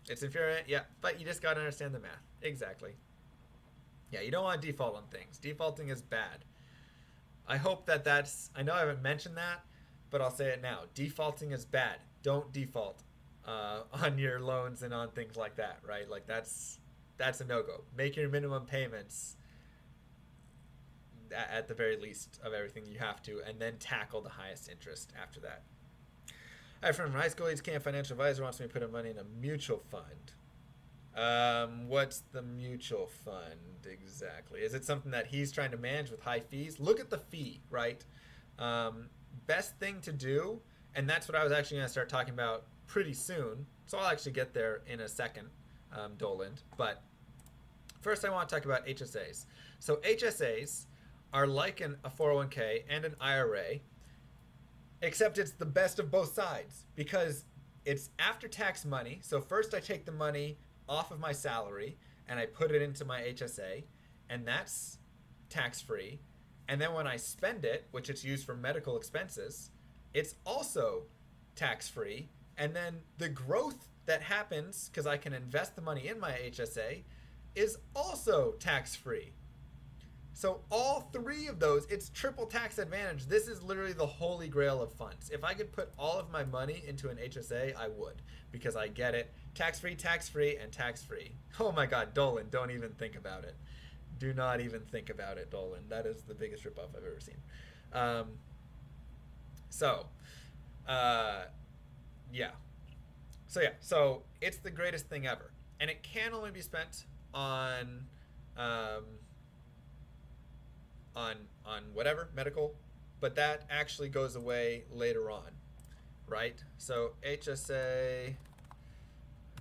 It's infuriating, yeah, but you just got to understand the math. Exactly. Yeah, you don't want to default on things. Defaulting is bad. I hope I know I haven't mentioned that, but I'll say it now. Defaulting is bad. Don't default on your loans and on things like that, right? Like that's a no-go. Make your minimum payments at the very least of everything you have to, and then tackle the highest interest after that. I have a friend from high school. He's a financial advisor, wants me to put his money in a mutual fund. What's the mutual fund exactly? Is it something that he's trying to manage with high fees? Look at the fee, right? Best thing to do, and that's what I was actually going to start talking about pretty soon. So I'll actually get there in a second, Doland. But first I want to talk about HSAs. So HSAs are like a 401k and an IRA, except it's the best of both sides because it's after-tax money. So first I take the money off of my salary and I put it into my HSA, and that's tax-free. And then when I spend it, which it's used for medical expenses, it's also tax-free. And then the growth that happens, because I can invest the money in my HSA, is also tax-free. So all three of those, it's triple tax advantage. This is literally the holy grail of funds. If I could put all of my money into an HSA, I would, because I get it tax-free, and tax-free. Oh my God, Dolan, don't even think about it. Do not even think about it, Dolan. That is the biggest ripoff I've ever seen. Yeah. So it's the greatest thing ever, and it can only be spent on whatever medical, but that actually goes away later on, right? So HSA, I'm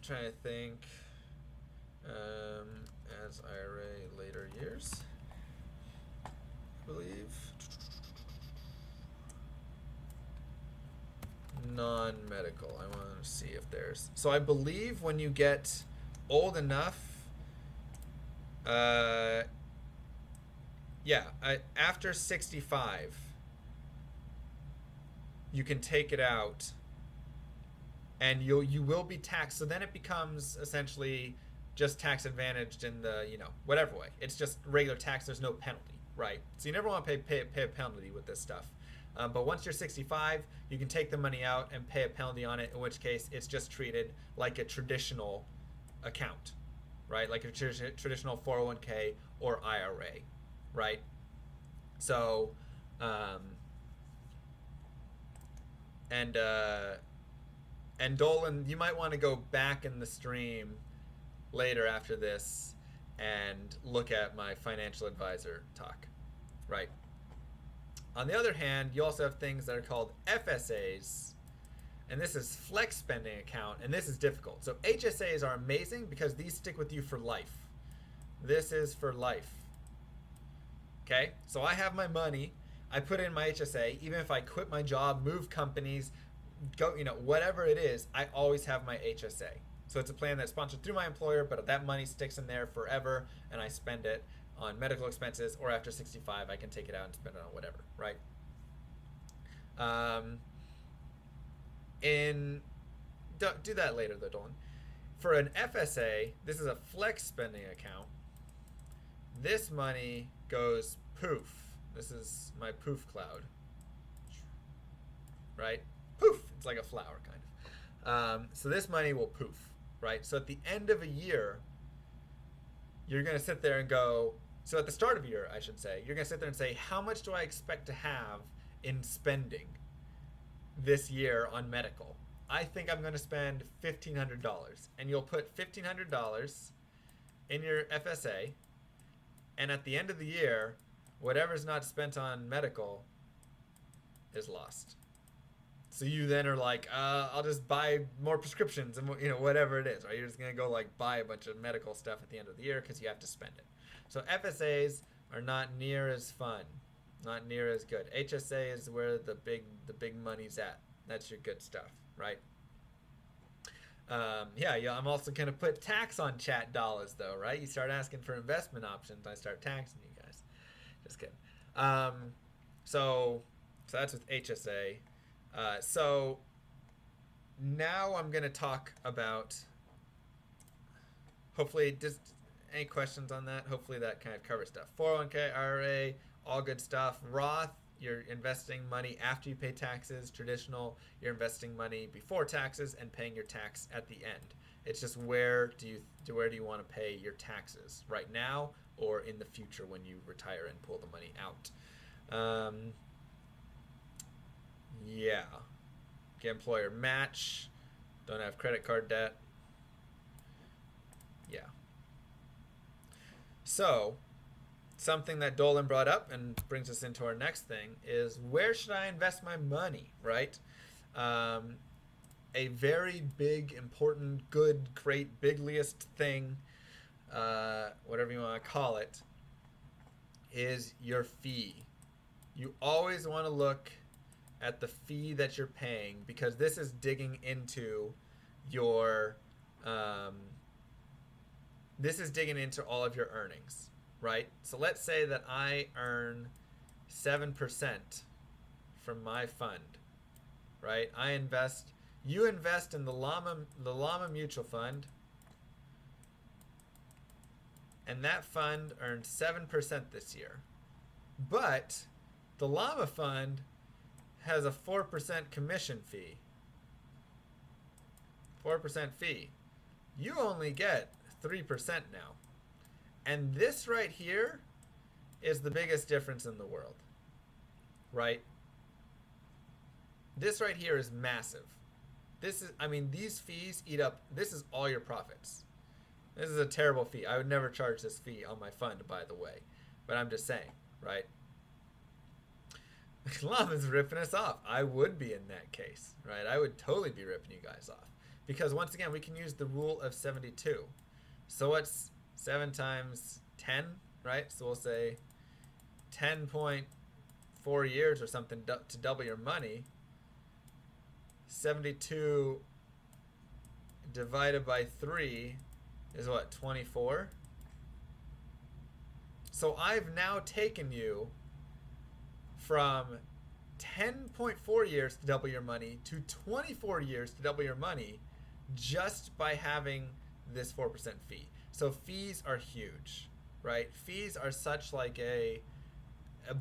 trying to think, as IRA later years, I believe. Non-medical. I want to see if there's. So I believe when you get old enough, after 65, you can take it out, and you will be taxed. So then it becomes essentially just tax advantaged in the whatever way. It's just regular tax. There's no penalty, right? So you never want to pay a penalty with this stuff. But once you're 65, you can take the money out and pay a penalty on it, in which case it's just treated like a traditional account, right? Like a traditional 401k or IRA, right? So, and Dolan, you might want to go back in the stream later after this and look at my financial advisor talk, right? On the other hand, you also have things that are called FSAs, and this is flex spending account, and this is difficult. So HSAs are amazing because these stick with you for life. This is for life. Okay, so I have my money, I put in my HSA, even if I quit my job, move companies, go, whatever it is, I always have my HSA. So it's a plan that's sponsored through my employer, but that money sticks in there forever, and I spend it on medical expenses, or after 65, I can take it out and spend it on whatever, right? Do that later though, Dolan. For an FSA, this is a flex spending account. This money goes poof. This is my poof cloud, right? Poof, it's like a flower kind of. So this money will poof, right? So at the end of a year, you're gonna sit there and go, so at the start of a year, I should say, you're going to sit there and say, how much do I expect to have in spending this year on medical? I think I'm going to spend $1,500. And you'll put $1,500 in your FSA. And at the end of the year, whatever's not spent on medical is lost. So you then are like, I'll just buy more prescriptions and whatever it is. Right? You're just going to go buy a bunch of medical stuff at the end of the year because you have to spend it. So FSAs are not near as fun, not near as good. HSA is where the big money's at. That's your good stuff, right? I'm also gonna put tax on chat dollars though, right? You start asking for investment options, I start taxing you guys. Just kidding. So that's with HSA. So now I'm gonna talk about. Hopefully, just any questions on that? Hopefully that kind of covers stuff. 401k, IRA, all good stuff. Roth, you're investing money after you pay taxes. Traditional, you're investing money before taxes and paying your tax at the end. It's just where do you want to pay your taxes right now or in the future when you retire and pull the money out. Get employer match. Don't have credit card debt. Yeah. So, something that Dolan brought up and brings us into our next thing is where should I invest my money, right? A very big, important, good, great, bigliest thing, whatever you want to call it, is your fee. You always want to look at the fee that you're paying because this is digging into your this is digging into all of your earnings, right? So let's say that I earn 7% from my fund, right? You invest in the Llama Mutual Fund, and that fund earned 7% this year. But the llama fund has a 4% commission fee. 4% fee. You only get 3% now. And this right here is the biggest difference in the world. Right? This right here is massive. This is, I mean, these fees eat up, this is all your profits. This is a terrible fee. I would never charge this fee on my fund, by the way. But I'm just saying, right? Llama's ripping us off. I would be in that case, right? I would totally be ripping you guys off. Because once again, we can use the rule of 72. So what's 7 times 10, right? So we'll say 10.4 years or something to double your money. 72 divided by 3 is what, 24? So I've now taken you from 10.4 years to double your money to 24 years to double your money just by having this 4% fee. So fees are huge, right? Fees are such like a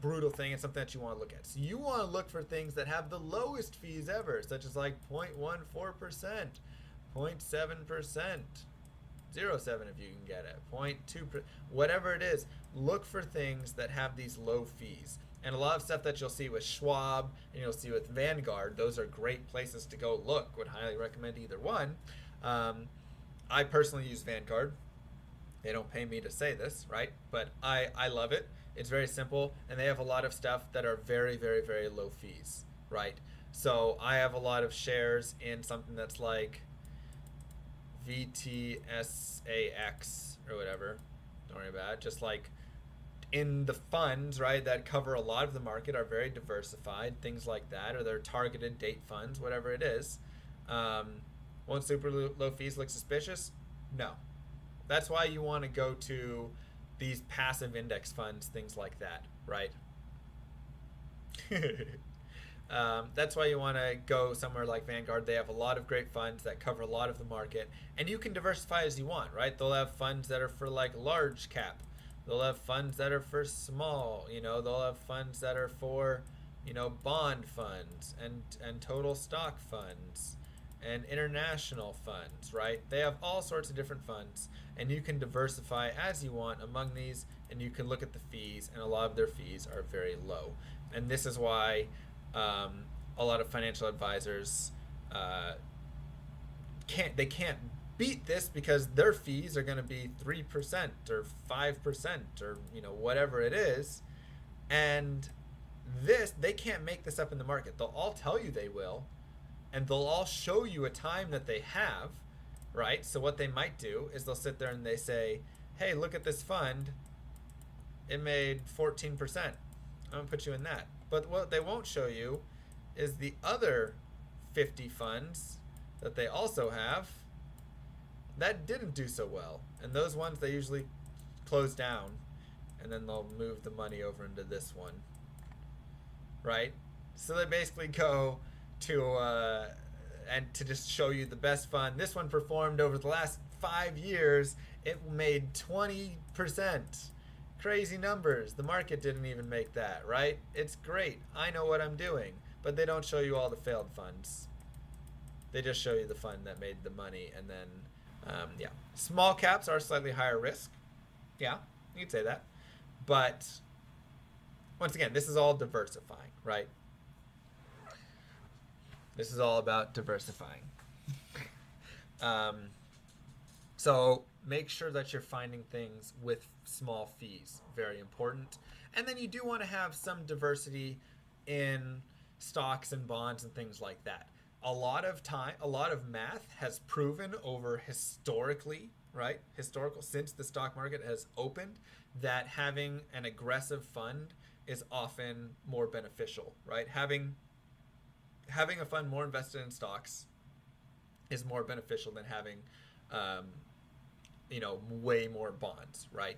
brutal thing and something that you want to look at. So you want to look for things that have the lowest fees ever, such as like 0.14%, 0.7%, 0.7 if you can get it, 0.2%, whatever it is. Look for things that have these low fees. And a lot of stuff that you'll see with Schwab and you'll see with Vanguard, those are great places to go look. Would highly recommend either one. I personally use Vanguard. They don't pay me to say this, right? But I love it. It's very simple, and they have a lot of stuff that are very, very, very low fees, right? So I have a lot of shares in something that's like VTSAX or whatever. Don't worry about it. Just like in the funds, right, that cover a lot of the market are very diversified, things like that, or they're targeted date funds, whatever it is. Won't super low fees look suspicious? No. That's why you want to go to these passive index funds, things like that, right? That's why you want to go somewhere like Vanguard. They have a lot of great funds that cover a lot of the market, and you can diversify as you want, right? They'll have funds that are for like large cap. They'll have funds that are for small, you know, they'll have funds that are for, you know, bond funds and total stock funds and international funds, right? They have all sorts of different funds, and you can diversify as you want among these, and you can look at the fees, and a lot of their fees are very low. And this is why a lot of financial advisors can't beat this, because their fees are going to be 3% or 5% or, you know, whatever it is. And this, they can't make this up in the market. They'll all tell you they will, and they'll all show you a time that they have, right? So what they might do is they'll sit there and they say, hey, look at this fund. It made 14%. I'm going to put you in that. But what they won't show you is the other 50 funds that they also have that didn't do so well. And those ones they usually close down, and then they'll move the money over into this one, right? So they basically go to and to just show you the best fund. This one performed over the last 5 years. It made 20%. Crazy numbers. The market didn't even make that, right? It's great. I know what I'm doing. But they don't show you all the failed funds. They just show you the fund that made the money. And then, yeah. Small caps are slightly higher risk. Yeah, you could say that. But, once again, this is all diversifying, right? This is all about diversifying. So make sure that you're finding things with small fees. Very important. And then you do want to have some diversity in stocks and bonds and things like that. A lot of math has proven over historically, right? Since the stock market has opened, that having an aggressive fund is often more beneficial, right? Having a fund more invested in stocks is more beneficial than having, way more bonds, right?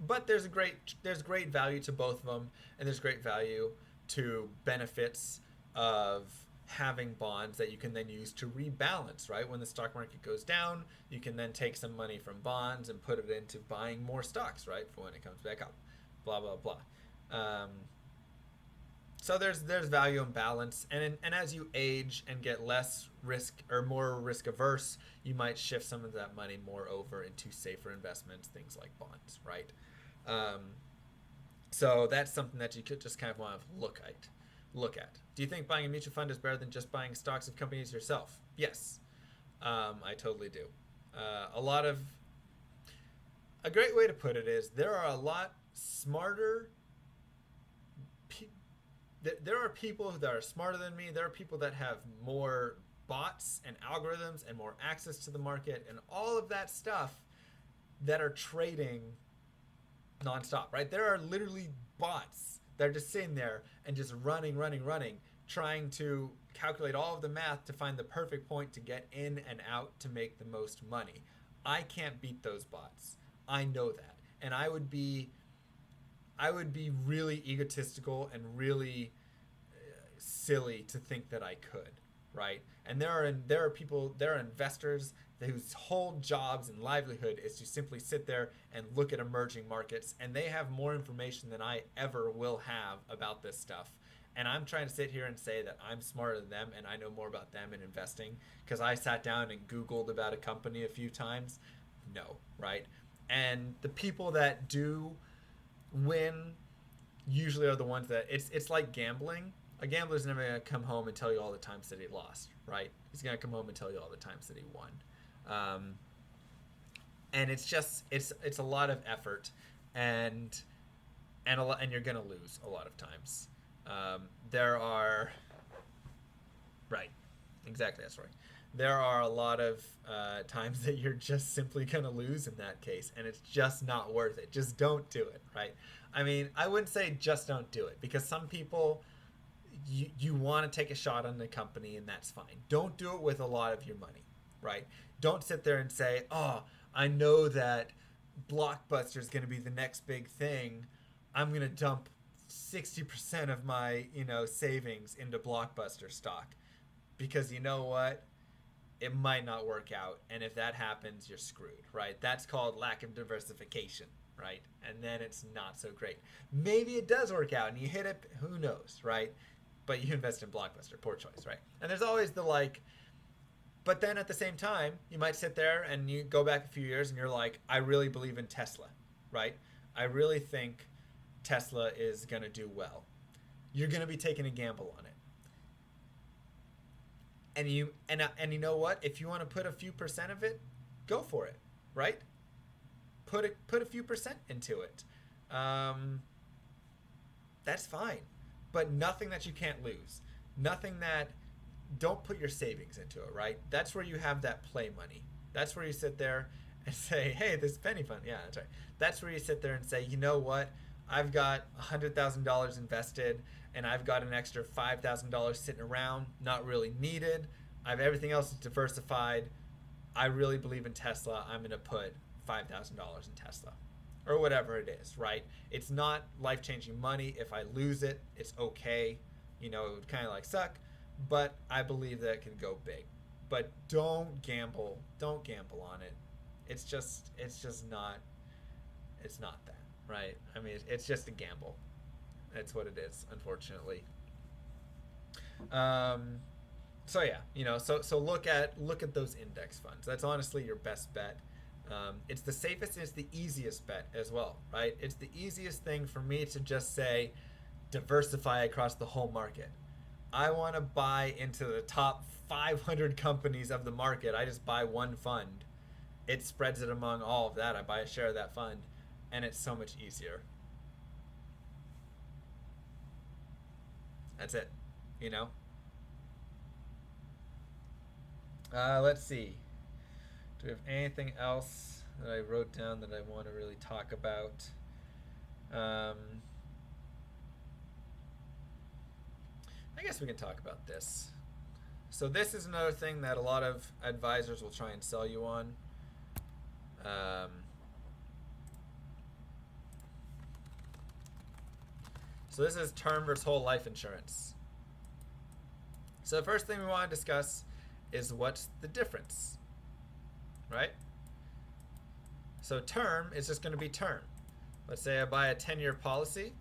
But there's great value to both of them, and there's great value to benefits of having bonds that you can then use to rebalance, right? When the stock market goes down, you can then take some money from bonds and put it into buying more stocks, right? For when it comes back up, blah, blah, blah. Um, so there's value and balance, and as you age and get less risk or more risk averse, you might shift some of that money more over into safer investments, things like bonds, right? So that's something that you could just kind of want to look at. Do you think buying a mutual fund is better than just buying stocks of companies yourself? Yes, I totally do. A great way to put it is there are a lot smarter. There are people that are smarter than me. There are people that have more bots and algorithms and more access to the market and all of that stuff that are trading nonstop, right? There are literally bots that are just sitting there and just running, trying to calculate all of the math to find the perfect point to get in and out to make the most money. I can't beat those bots. I know that. And I would be really egotistical and really silly to think that I could, right? And there are investors whose whole jobs and livelihood is to simply sit there and look at emerging markets, and they have more information than I ever will have about this stuff. And I'm trying to sit here and say that I'm smarter than them and I know more about them in investing because I sat down and Googled about a company a few times. No, right? And the people that do win usually are the ones that it's like gambling. A gambler's never going to come home and tell you all the times that he lost, right? He's going to come home and tell you all the times that he won. And it's just it's a lot of effort, and you're going to lose a lot of times. There are right, exactly, that's right. There are a lot of times that you're just simply going to lose in that case, and it's just not worth it. Just don't do it, right? I mean, I wouldn't say just don't do it, because some people, you want to take a shot on the company, and that's fine. Don't do it with a lot of your money, right? Don't sit there and say, oh, I know that Blockbuster is going to be the next big thing. I'm going to dump 60% of my, savings into Blockbuster stock, because you know what? It might not work out, and if that happens, you're screwed, right? That's called lack of diversification, right? And then it's not so great. Maybe it does work out and you hit it, who knows, right? But you invest in Blockbuster, poor choice, right? And there's always the but then at the same time, you might sit there and you go back a few years and you're like, I really believe in Tesla, right? I really think Tesla is going to do well. You're going to be taking a gamble on it. And you know what? If you want to put a few percent of it, go for it, right? Put a few percent into it. That's fine, but nothing that you can't lose. Nothing that don't put your savings into it, right? That's where you have that play money. That's where you sit there and say, hey, this penny fund. Yeah, that's right. That's where you sit there and say, you know what? I've got $100,000 invested, and I've got an extra $5,000 sitting around, not really needed. I have everything else diversified. I really believe in Tesla. I'm going to put $5,000 in Tesla, or whatever it is, right? It's not life-changing money. If I lose it, it's okay. It would kind of suck, but I believe that it can go big. But don't gamble. Don't gamble on it. It's just not. It's not that. Right? I mean, it's just a gamble. That's what it is, unfortunately. So yeah, so look at those index funds. That's honestly your best bet. It's the safest and it's the easiest bet as well, right? It's the easiest thing for me to just say, diversify across the whole market. I want to buy into the top 500 companies of the market. I just buy one fund. It spreads it among all of that. I buy a share of that fund. And it's so much easier. That's it. Let's see. Do we have anything else that I wrote down that I want to really talk about? I guess we can talk about this. So this is another thing that a lot of advisors will try and sell you on. So this is term versus whole life insurance. So the first thing we want to discuss is what's the difference, right? So term is just going to be term. Let's say I buy a 10-year policy.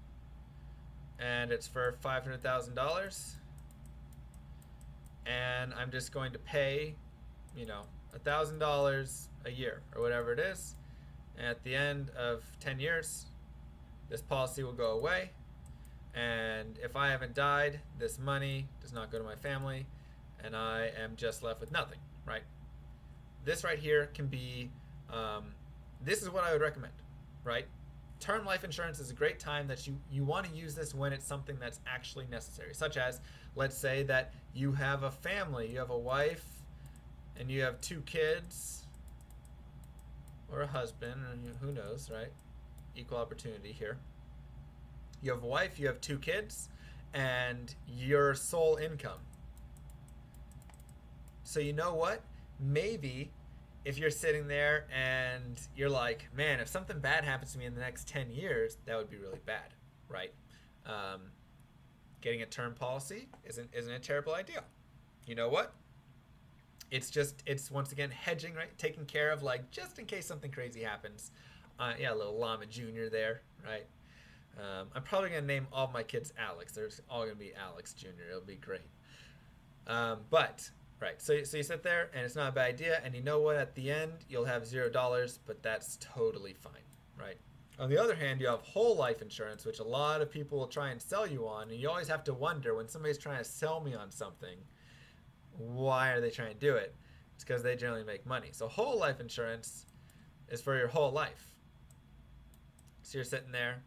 and it's for $500,000, and I'm just going to pay, $1,000 a year or whatever it is. And at the end of 10 years, this policy will go away. And if I haven't died, this money does not go to my family, and I am just left with nothing, right? This right here can be, this is what I would recommend, right? Term life insurance is a great time that you want to use this when it's something that's actually necessary, such as, let's say that you have a family, you have a wife, and you have 2 kids, or a husband, or who knows, right? Equal opportunity here. You have a wife, you have 2 kids, and your sole income. So you know what? Maybe if you're sitting there and you're like, man, if something bad happens to me in the next 10 years, that would be really bad, right? Getting a term policy isn't a terrible idea. You know what? It's once again hedging, right? Taking care of, like, just in case something crazy happens. Yeah, a little Llama Jr. there, right? I'm probably going to name all my kids Alex. They're all going to be Alex Jr. It'll be great. But, right, so you sit there, and it's not a bad idea, and you know what? At the end, you'll have $0, but that's totally fine, right? On the other hand, you have whole life insurance, which a lot of people will try and sell you on, and you always have to wonder when somebody's trying to sell me on something, why are they trying to do it? It's because they generally make money. So whole life insurance is for your whole life. So you're sitting there,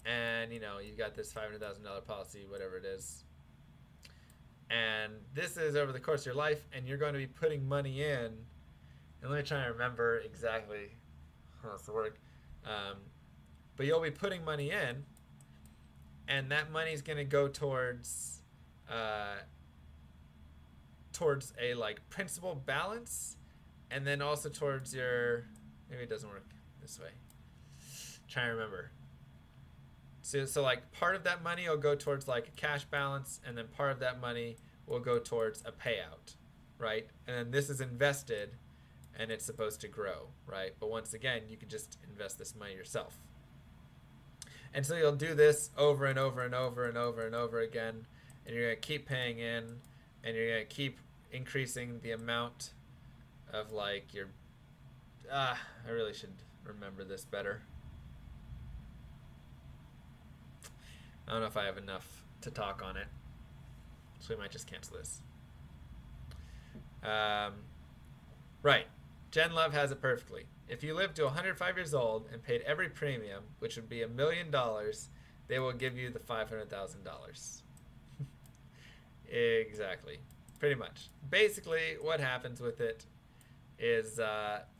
and you've got this $500,000 policy, whatever it is, and this is over the course of your life, and you're going to be putting money in. And let me try and remember exactly how this will work. But you'll be putting money in, and that money is going to go towards a principal balance, and then also towards your, maybe it doesn't work this way. Try and remember. So part of that money will go towards a cash balance, and then part of that money will go towards a payout, right? And then this is invested, and it's supposed to grow, right? But once again, you can just invest this money yourself. And so you'll do this over and over and over and over and over again, and you're going to keep paying in, and you're going to keep increasing the amount of your... I really should remember this better. I don't know if I have enough to talk on it, so we might just cancel this. Right. Jen Love has it perfectly. If you live to 105 years old and paid every premium, which would be $1 million, they will give you the $500,000. Exactly. Pretty much. Basically, what happens with it is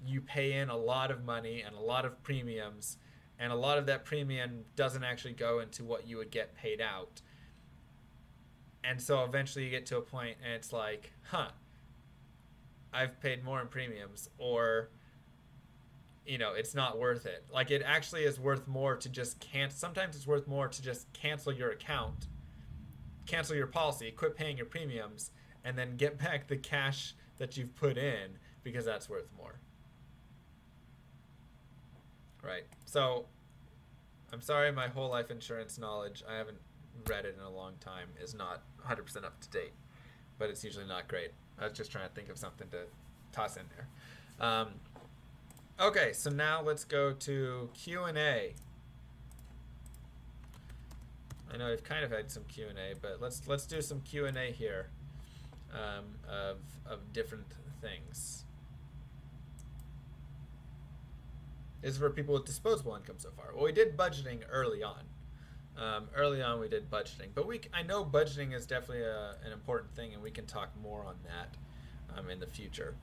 you pay in a lot of money and a lot of premiums, and a lot of that premium doesn't actually go into what you would get paid out. And so eventually you get to a point and it's like, I've paid more in premiums, or, it's not worth it. It actually is worth more to just sometimes it's worth more to just cancel your account, cancel your policy, quit paying your premiums, and then get back the cash that you've put in, because that's worth more. Right. So, I'm sorry, my whole life insurance knowledge, I haven't read it in a long time, is not 100% up to date, but it's usually not great. I was just trying to think of something to toss in there. Okay, so now let's go to Q&A. I know we've kind of had some Q&A, but let's do some Q&A here of different things. Is for people with disposable income so far. Well, we did budgeting early on. Early on, we did budgeting, but I know budgeting is definitely an important thing, and we can talk more on that in the future.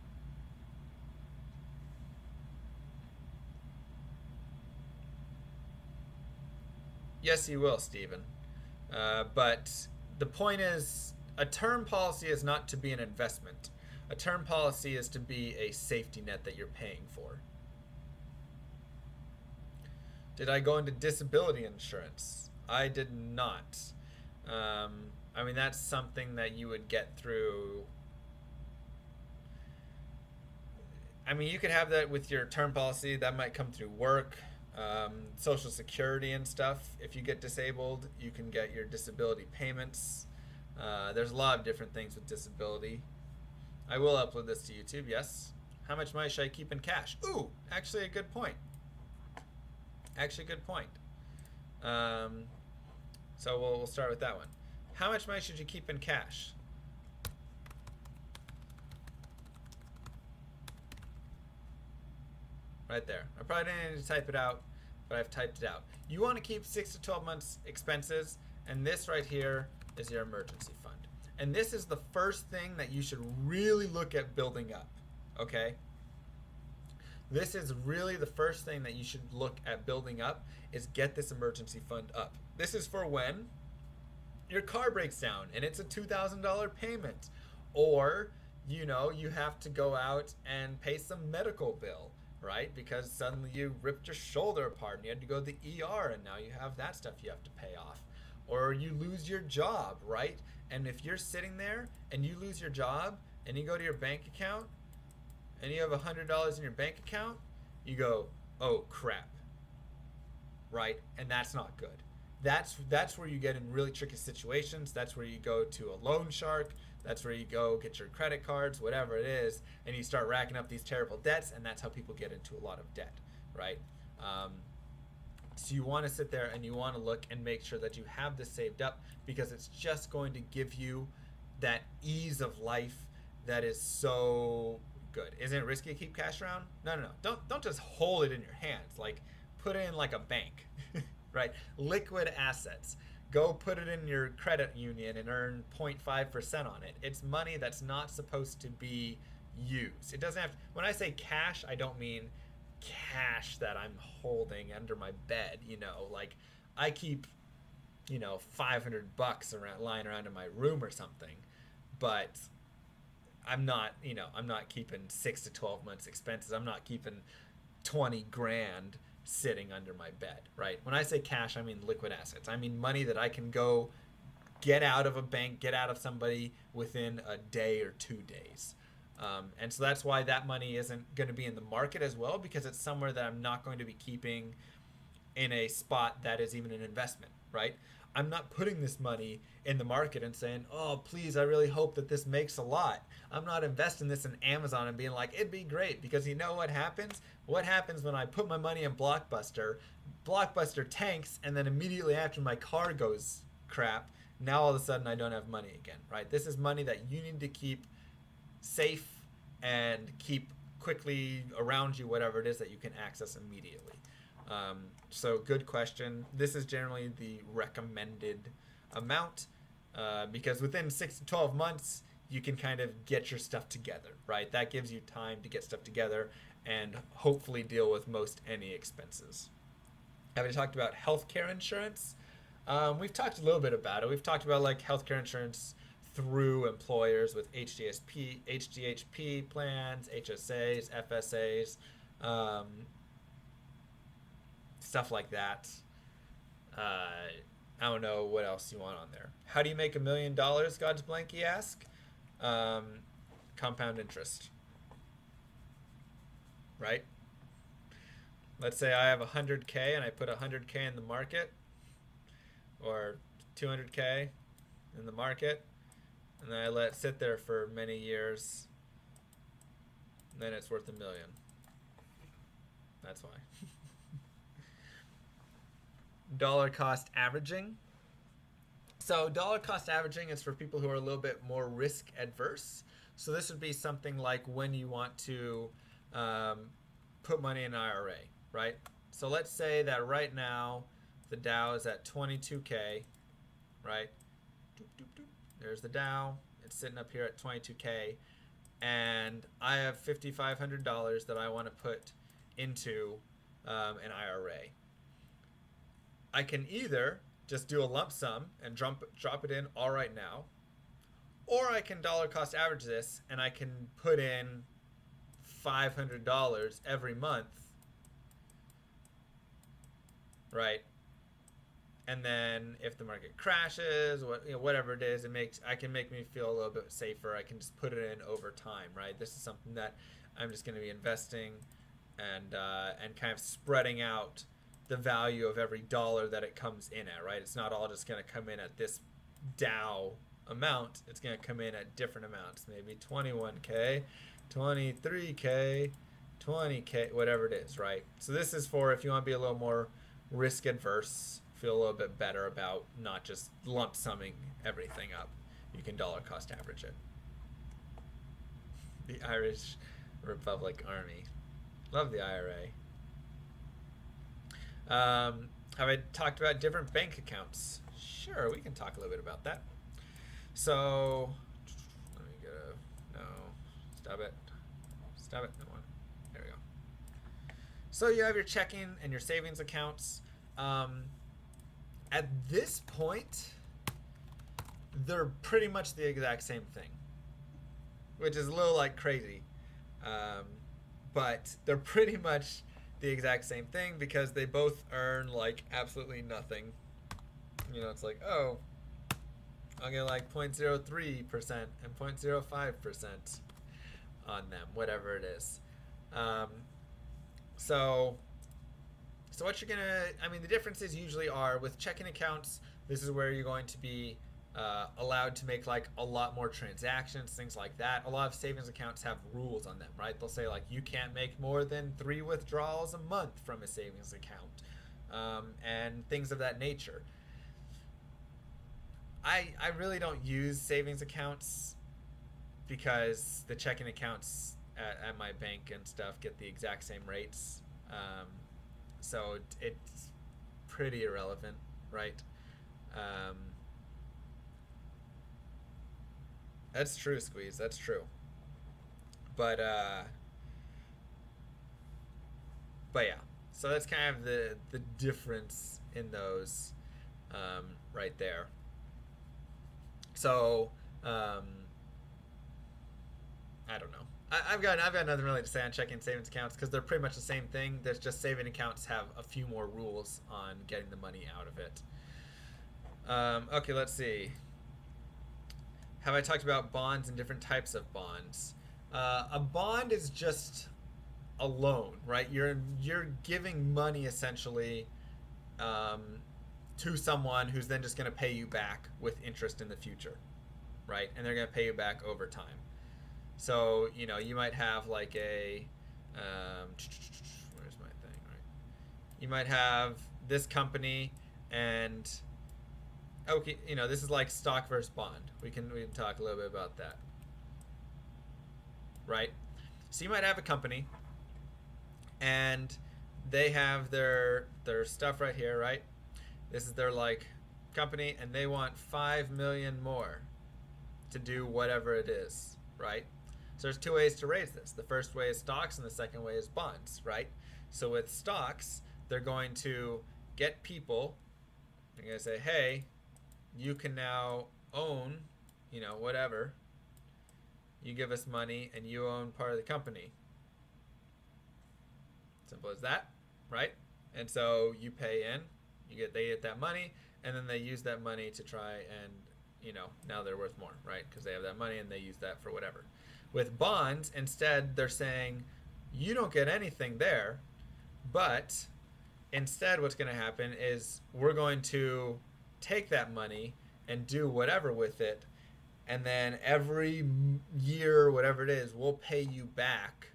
Yes, you will, Stephen. But the point is, a term policy is not to be an investment. A term policy is to be a safety net that you're paying for. Did I go into disability insurance? I did not. That's something that you would get through. You could have that with your term policy. That might come through work. Social Security and stuff. If you get disabled, you can get your disability payments. There's a lot of different things with disability. I will upload this to YouTube, yes. How much money should I keep in cash? Ooh, actually a good point. Actually a good point. So we'll start with that one. How much money should you keep in cash? Right there. I probably didn't need to type it out, but I've typed it out. You want to keep 6 to 12 months expenses, and this right here is your emergency fund. And this is the first thing that you should really look at building up, okay? This is really the first thing that you should look at building up, is get this emergency fund up. This is for when your car breaks down and it's a $2,000 payment, or you know, you have to go out and pay some medical bill, right? Because suddenly you ripped your shoulder apart and you had to go to the ER, and now you have that stuff you have to pay off. Or you lose your job, right? And if you're sitting there and you lose your job and you go to your bank account and you have $100 in your bank account, you go, oh crap, right? And that's not good. That's where you get in really tricky situations. That's where you go to a loan shark. That's where you go get your credit cards, whatever it is, and you start racking up these terrible debts, and that's how people get into a lot of debt, right? So you want to sit there and you want to look and make sure that you have this saved up, because it's just going to give you that ease of life that is so good. Isn't it risky to keep cash around? No. Don't just hold it in your hands. Like, put it in like a bank, right? Liquid assets. Go put it in your credit union and earn 0.5% on it. It's money that's not supposed to be used. It doesn't have to, when I say cash, I don't mean cash that I'm holding under my bed, you know, like I keep, you know, $500 around, lying around in my room or something, but I'm not, you know, I'm not keeping 6 to 12 months expenses. I'm not keeping 20 grand sitting under my bed, right? When I say cash, I mean liquid assets. I mean money that I can go get out of a bank, get out of somebody within a day or 2 days. And so that's why that money isn't going to be in the market as well, because it's somewhere that I'm not going to be keeping in a spot that is even an investment, right? I'm not putting this money in the market and saying, oh, please, I really hope that this makes a lot. I'm not investing this in Amazon and being like, it'd be great, because you know what happens? What happens when I put my money in Blockbuster? Blockbuster tanks, and then immediately after my car goes crap, now all of a sudden I don't have money again, right? This is money that you need to keep safe and keep quickly around you, whatever it is that you can access immediately. So good question. This is generally the recommended amount, because within 6 to 12 months you can kind of get your stuff together, right? That gives you time to get stuff together and hopefully deal with most any expenses. Have we talked about healthcare insurance? We've talked a little bit about it. We've talked about like healthcare insurance through employers with HDHP plans, HSAs, FSAs, stuff like that. I don't know what else you want on there. How do you make $1 million, God's Blanky ask? Compound interest, right? Let's say I have 100K and I put 100K in the market, or 200K in the market, and then I let it sit there for many years, and then it's worth $1 million. That's why. Dollar cost averaging. So dollar cost averaging is for people who are a little bit more risk adverse. So this would be something like when you want to put money in an IRA, right? So let's say that right now the Dow is at 22K, right? There's the Dow. It's sitting up here at 22K, and I have $5,500 that I want to put into an IRA. I can either just do a lump sum and drop it in all right now, or I can dollar cost average this and I can put in $500 every month, right? And then if the market crashes, whatever it is, I can make me feel a little bit safer. I can just put it in over time, right? This is something that I'm just going to be investing and kind of spreading out the value of every dollar that it comes in at, right? It's not all just going to come in at this Dow amount. It's going to come in at different amounts, maybe 21K, 23K, 20K, whatever it is, right? So this is for if you want to be a little more risk adverse, feel a little bit better about not just lump summing everything up. You can dollar cost average it. The Irish Republic Army. Love the IRA. Have I talked about different bank accounts? Sure, we can talk a little bit about that. So, let me go. No, stop it. Stop it. No one. There we go. So you have your checking and your savings accounts. At this point, they're pretty much the exact same thing, which is a little like crazy. But they're pretty much the exact same thing because they both earn like absolutely nothing. You know, it's like, oh, I'll get like 0.03% and 0.05% on them, whatever it is. So what you're gonna, I mean, the differences usually are with checking accounts. This is where you're going to be allowed to make like a lot more transactions, things like that. A lot of savings accounts have rules on them, right? They'll say like you can't make more than 3 withdrawals a month from a savings account, and things of that nature. I really don't use savings accounts because the checking accounts at my bank and stuff get the exact same rates. So it's pretty irrelevant, right? That's true, Squeeze. That's true. But yeah. So that's kind of the difference in those right there. So I don't know. I've got nothing really to say on checking savings accounts because they're pretty much the same thing. There's just saving accounts have a few more rules on getting the money out of it. Okay, let's see. Have I talked about bonds and different types of bonds? A bond is just a loan, right? You're giving money essentially to someone who's then just going to pay you back with interest in the future, right? And they're going to pay you back over time. So, you know, you might have like a, where's my thing, right? You might have this company and, okay, you know, this is like stock versus bond. We can talk a little bit about that, right? So you might have a company and they have their stuff right here, right? This is their like company and they want 5 million more to do whatever it is, right? So there's 2 ways to raise this. The first way is stocks and the second way is bonds, right? So with stocks, they're going to get people, they're going to say, hey, you can now own, you know, whatever. You give us money and you own part of the company. Simple as that, right? And so you pay in, they get that money, and then they use that money to try and, you know, now they're worth more, right? Because they have that money and they use that for whatever. With bonds, instead, they're saying, you don't get anything there, but instead what's going to happen is we're going to take that money and do whatever with it, and then every year, whatever it is, we'll pay you back,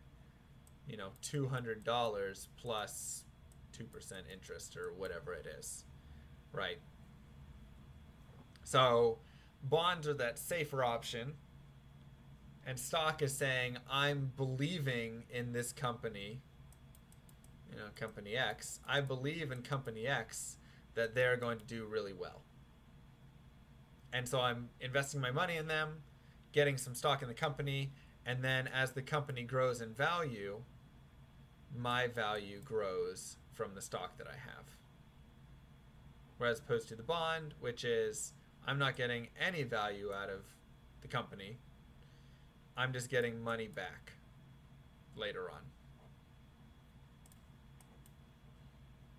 you know, $200 plus 2% interest or whatever it is, right? So bonds are that safer option, and stock is saying, I'm believing in this company, you know, company X. I believe in company X that they're going to do really well. And so I'm investing my money in them, getting some stock in the company, and then as the company grows in value, my value grows from the stock that I have. Whereas opposed to the bond, which is I'm not getting any value out of the company. I'm just getting money back later on.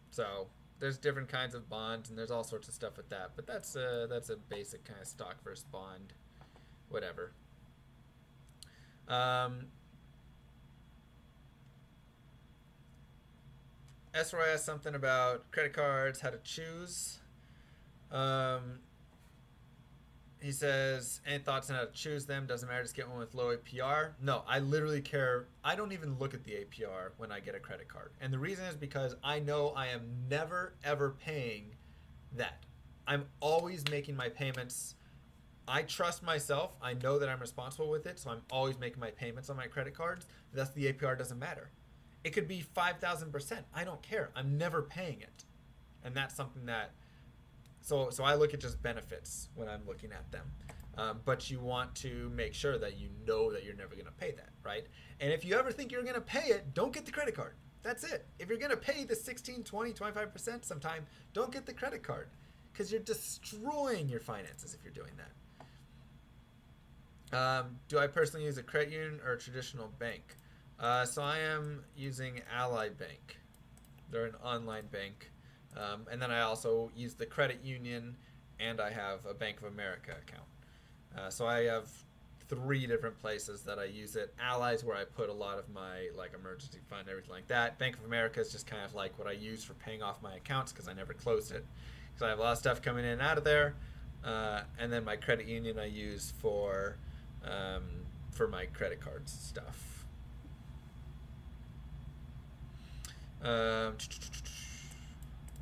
So there's different kinds of bonds and there's all sorts of stuff with that, but that's a basic kind of stock versus bond, whatever. Esroy asked something about credit cards, how to choose. He says, any thoughts on how to choose them? Doesn't matter, just get one with low APR. No, I literally care. I don't even look at the APR when I get a credit card. And the reason is because I know I am never, ever paying that. I'm always making my payments. I trust myself. I know that I'm responsible with it, so I'm always making my payments on my credit cards. Thus, the APR doesn't matter. It could be 5,000%. I don't care. I'm never paying it. And that's something that so I look at just benefits when I'm looking at them. But you want to make sure that you know that you're never going to pay that, right? And if you ever think you're going to pay it, don't get the credit card. That's it. If you're going to pay the 16, 20, 25% sometime, don't get the credit card because you're destroying your finances if you're doing that. Do I personally use a credit union or a traditional bank? So I am using Ally Bank. They're an online bank. And then I also use the credit union, and I have a Bank of America account. So I have 3 different places that I use it. Ally's where I put a lot of my like emergency fund, everything like that. Bank of America is just kind of like what I use for paying off my accounts because I never closed it. So I have a lot of stuff coming in and out of there. And then my credit union I use for my credit cards stuff.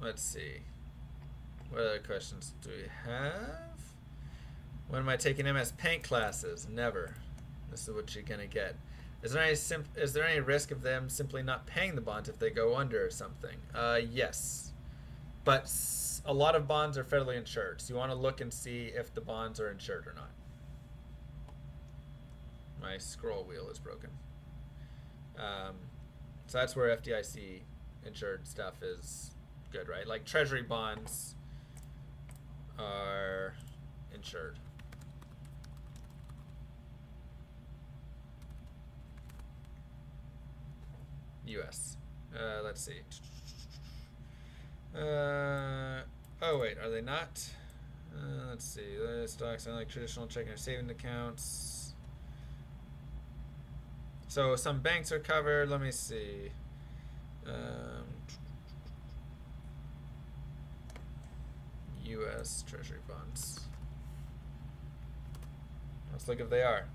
Let's see. What other questions do we have? When am I taking MS Paint classes? Never. This is what you're gonna get. Is there any risk of them simply not paying the bonds if they go under or something? Yes, but a lot of bonds are federally insured, so you want to look and see if the bonds are insured or not. My scroll wheel is broken. So that's where FDIC insured stuff is good, right? Like treasury bonds are insured. US. Let's see. Oh wait, are they not? Let's see. The stocks are like traditional checking or saving accounts. So some banks are covered. Let me see. U.S. Treasury bonds. Let's look if they are.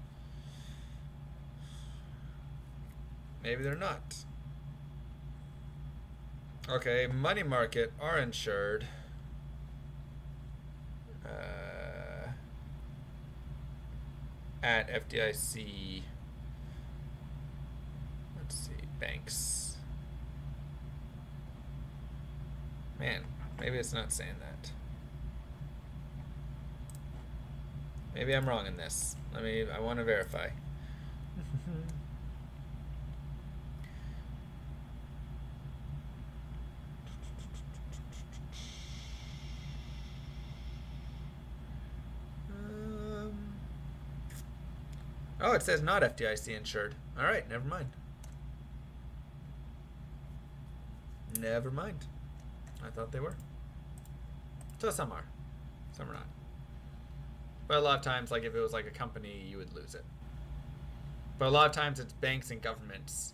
Maybe they're not. Okay, money market are insured. At FDIC. Let's see, banks. Man, maybe it's not saying that. Maybe I'm wrong in this. I want to verify. Oh, it says not FDIC insured. All right, never mind. Never mind. I thought they were. So some are. Some are not. But a lot of times, like if it was like a company, you would lose it. But a lot of times it's banks and governments.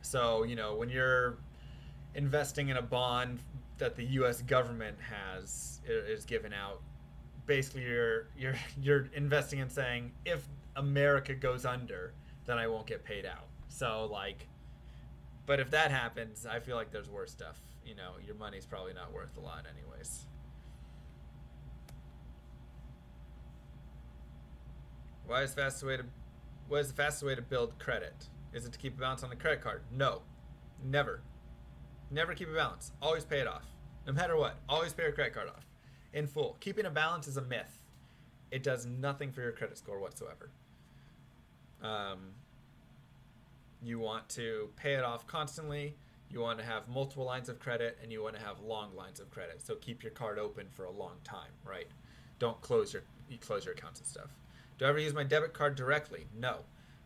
So, when you're investing in a bond that the US government is given out, basically you're investing in saying if America goes under, then I won't get paid out. So but if that happens, I feel like there's worse stuff. Your money's probably not worth a lot anyways. What is the fastest way to build credit? Is it to keep a balance on the credit card? No. Never. Never keep a balance. Always pay it off. No matter what. Always pay your credit card off. In full. Keeping a balance is a myth. It does nothing for your credit score whatsoever. You want to pay it off constantly. You want to have multiple lines of credit, and you want to have long lines of credit. So keep your card open for a long time, right? Don't close your accounts and stuff. Do I ever use my debit card directly? No.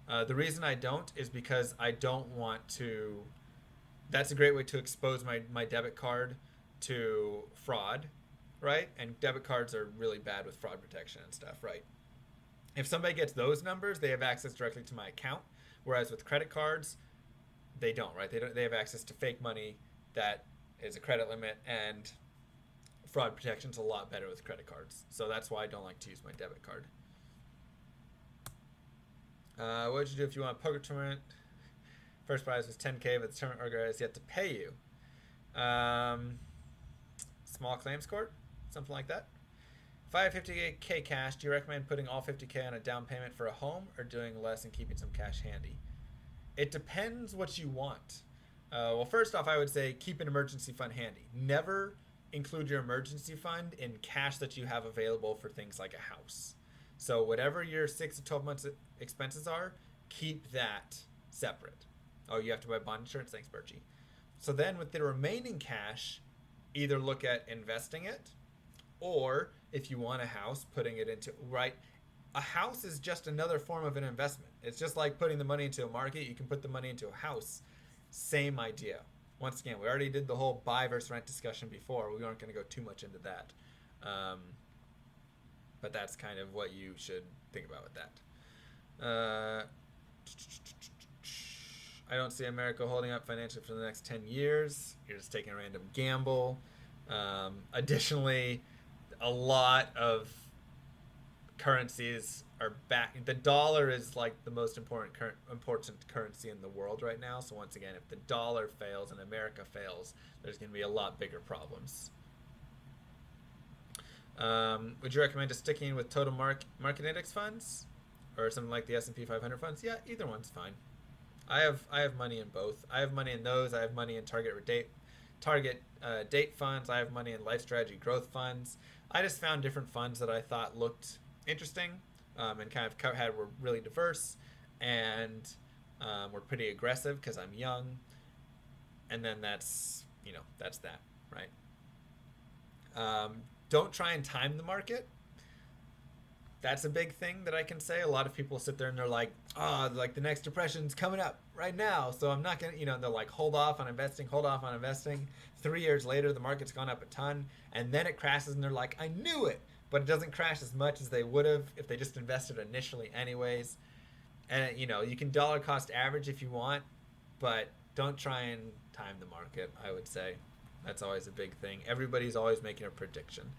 The reason I don't is because I don't want to. That's a great way to expose my debit card to fraud, right? And debit cards are really bad with fraud protection and stuff, right? If somebody gets those numbers, they have access directly to my account. Whereas with credit cards, they don't, right? They have access to fake money that is a credit limit, and fraud protection's a lot better with credit cards. So that's why I don't like to use my debit card. What would you do if you want a poker tournament? First prize was 10K, but the tournament organizer has yet to pay you. Small claims court, something like that. If I have 50K cash, do you recommend putting all 50K on a down payment for a home, or doing less and keeping some cash handy? It depends what you want. Well, first off, I would say keep an emergency fund handy. Never include your emergency fund in cash that you have available for things like a house. So whatever your 6 to 12 months expenses are, keep that separate. Oh, you have to buy bond insurance? Thanks, Birchie. So then with the remaining cash, either look at investing it, or if you want a house, putting it into, right? A house is just another form of an investment. It's just like putting the money into a market. You can put the money into a house. Same idea. Once again, we already did the whole buy versus rent discussion before. We aren't going to go too much into that. But that's kind of what you should think about with that. I don't see America holding up financially for the next 10 years. You're just taking a random gamble. Additionally, a lot of currencies are back. The dollar is like the most important currency in the world right now. So once again, if the dollar fails and America fails, there's going to be a lot bigger problems. Would you recommend just sticking with total market index funds or something like the S&P 500 funds? Yeah, either one's fine. I have money in both. I have money in those. I have money in target date funds. I have money in life strategy growth funds. I just found different funds that I thought looked interesting and kind of were really diverse and were pretty aggressive because I'm young. And then that's that, right? Don't try and time the market. That's a big thing that I can say. A lot of people sit there and they're like, like the next depression's coming up right now, so I'm not going to, they're like, hold off on investing. 3 years later, the market's gone up a ton, and then it crashes, and they're like, I knew it, but it doesn't crash as much as they would have if they just invested initially anyways. And, you can dollar cost average if you want, but don't try and time the market, I would say. That's always a big thing. Everybody's always making a prediction.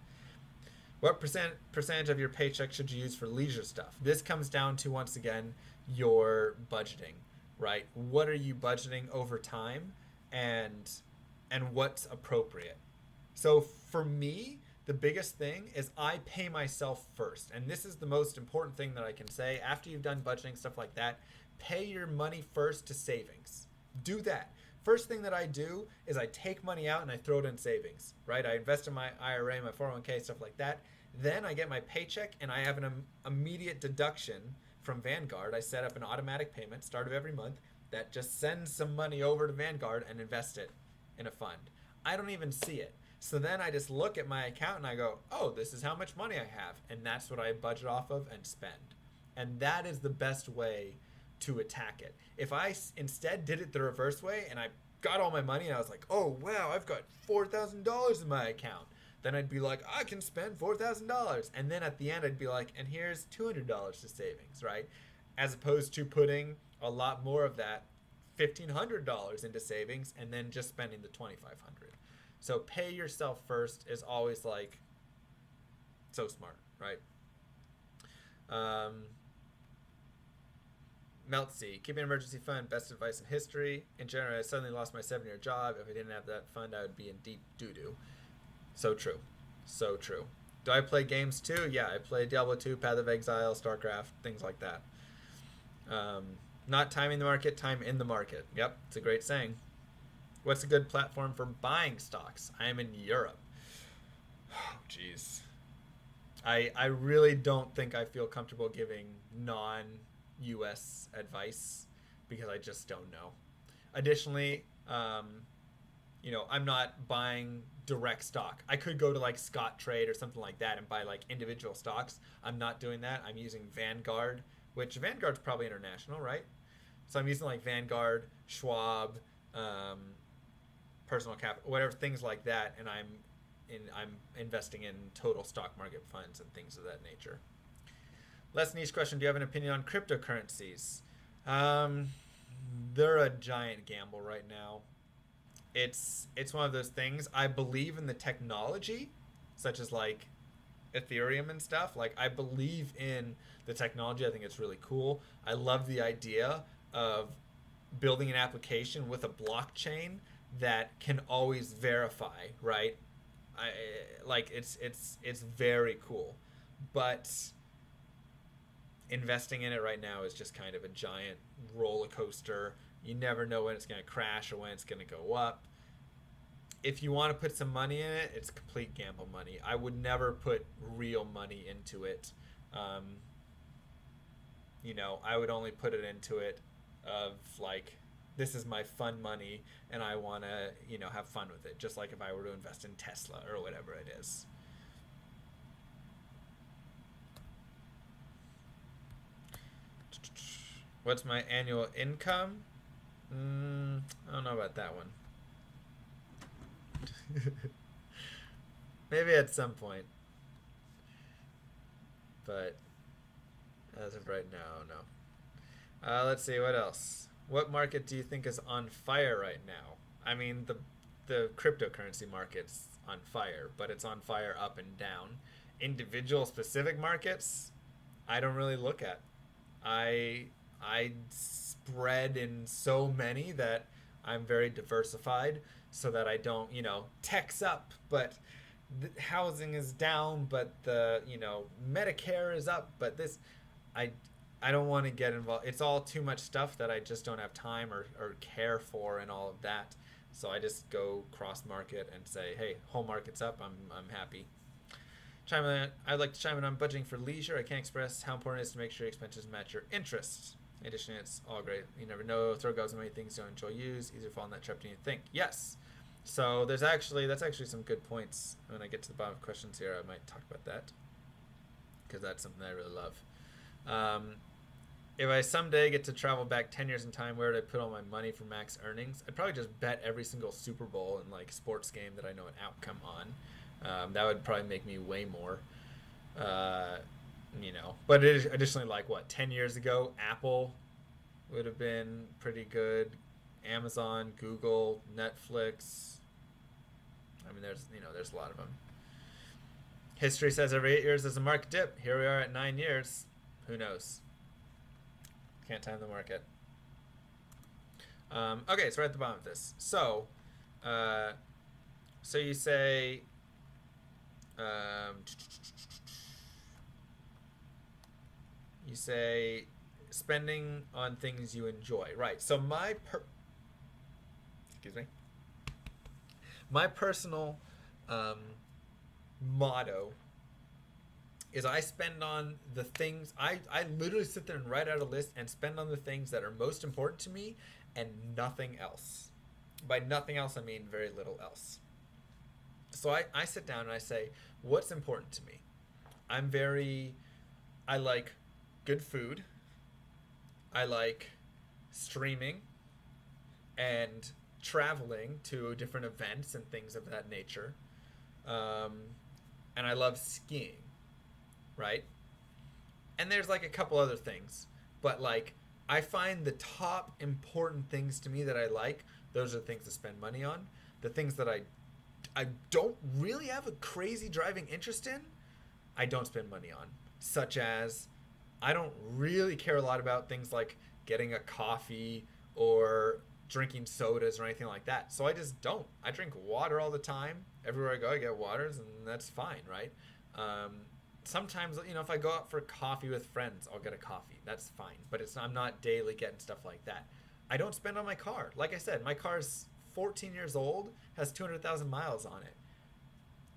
What percentage of your paycheck should you use for leisure stuff? This comes down to, once again, your budgeting, right? What are you budgeting over time, and what's appropriate? So for me, the biggest thing is I pay myself first. And this is the most important thing that I can say. After you've done budgeting, stuff like that, pay your money first to savings. Do that. First thing that I do is I take money out and I throw it in savings, right? I invest in my IRA, my 401k, stuff like that. Then I get my paycheck and I have an immediate deduction from Vanguard. I set up an automatic payment, start of every month, that just sends some money over to Vanguard and invest it in a fund. I don't even see it. So then I just look at my account and I go, oh, this is how much money I have. And that's what I budget off of and spend. And that is the best way to attack it. If I instead did it the reverse way and I got all my money and I was like, oh, wow, I've got $4,000 in my account, then I'd be like, I can spend $4,000. And then at the end, I'd be like, and here's $200 to savings, right? As opposed to putting a lot more of that $1,500 into savings and then just spending the $2,500. So pay yourself first is always like so smart, right? Meltsy, keep an emergency fund, best advice in history. In general, I suddenly lost my 7-year job. If I didn't have that fund, I would be in deep doo-doo. So true. So true. Do I play games too? Yeah, I play Diablo 2, Path of Exile, StarCraft, things like that. Not timing the market, time in the market. Yep, it's a great saying. What's a good platform for buying stocks? I am in Europe. Oh, jeez. I really don't think I feel comfortable giving non-US advice because I just don't know. Additionally, I'm not buying direct stock. I could go to like Scott Trade or something like that and buy like individual stocks. I'm not doing that. I'm using Vanguard, which Vanguard's probably international, right? So I'm using like Vanguard, Schwab, Personal Capital, whatever, things like that, and I'm investing in total stock market funds and things of that nature. Less niche question: do you have an opinion on cryptocurrencies? They're a giant gamble right now. it's one of those things. I believe in the technology, such as like Ethereum and stuff. Like I believe in the technology. I think it's really cool. I love the idea of building an application with a blockchain that can always verify, right? I like it's very cool. But investing in it right now is just kind of a giant roller coaster. You never know when it's going to crash or when it's going to go up. If you want to put some money in it, it's complete gamble money. I would never put real money into it. Um, I would only put it into it of like, this is my fun money and I want to, have fun with it. Just like if I were to invest in Tesla or whatever it is. What's my annual income? I don't know about that one. Maybe at some point. But as of right now, no. Let's see, what else? What market do you think is on fire right now? I mean, the cryptocurrency market's on fire, but it's on fire up and down. Individual specific markets, I don't really look at. I spread in so many that I'm very diversified so that I don't, tech's up, but the housing is down, but the, Medicare is up, but this, I, I don't want to get involved. It's all too much stuff that I just don't have time or care for and all of that. So I just go cross market and say, hey, whole market's up. I'm happy. I'd like to chime in on budgeting for leisure. I can't express how important it is to make sure your expenses match your interests. In addition, it's all great. You never know. Throw goes so many things you don't enjoy use. Easier to fall in that trap than you think. Yes. So that's actually some good points. When I get to the bottom of questions here, I might talk about that because that's something that I really love. If I someday get to travel back 10 years in time, where would I put all my money for max earnings? I'd probably just bet every single Super Bowl and like sports game that I know an outcome on. That would probably make me way more. But it is additionally, like, 10 years ago, Apple would have been pretty good. Amazon, Google, Netflix. I mean, there's a lot of them. History says every 8 years there's a market dip. Here we are at 9 years. Who knows? Can't time the market. Okay, so we're at the bottom of this. So you say, spending on things you enjoy, right? So my personal motto is I spend on the things, I literally sit there and write out a list and spend on the things that are most important to me and nothing else. By nothing else, I mean very little else. So I sit down and I say, what's important to me? I like good food. I like streaming and traveling to different events and things of that nature. And I love skiing, right? And there's like a couple other things, but like I find the top important things to me that I like, those are the things to spend money on. The things that I don't really have a crazy driving interest in, I don't spend money on, such as I don't really care a lot about things like getting a coffee or drinking sodas or anything like that. So I just don't. I drink water all the time. Everywhere I go, I get waters, and that's fine, right? Sometimes, if I go out for coffee with friends, I'll get a coffee. That's fine. But I'm not daily getting stuff like that. I don't spend on my car. Like I said, my car's 14 years old, has 200,000 miles on it.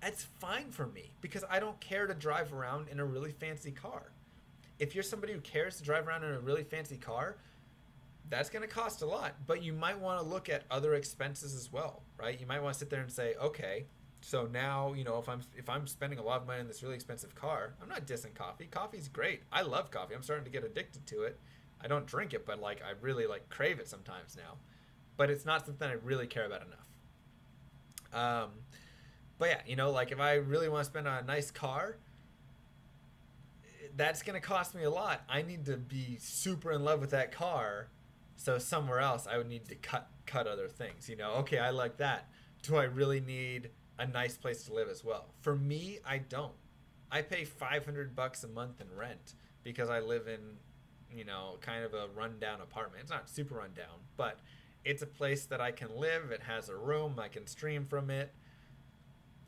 It's fine for me because I don't care to drive around in a really fancy car. If you're somebody who cares to drive around in a really fancy car, that's going to cost a lot. But you might want to look at other expenses as well, right? You might want to sit there and say, okay, so now, if I'm spending a lot of money on this really expensive car, I'm not dissing coffee. Coffee's great. I love coffee. I'm starting to get addicted to it. I don't drink it, but like I really like crave it sometimes now. But it's not something I really care about enough. But yeah, like if I really want to spend on a nice car, that's going to cost me a lot. I need to be super in love with that car So somewhere else, I would need to cut other things. Okay, I like that. Do I really need a nice place to live as well? For me, I don't. I pay $500 a month in rent because I live in, kind of a rundown apartment. It's not super rundown, but it's a place that I can live. It has a room. I can stream from it.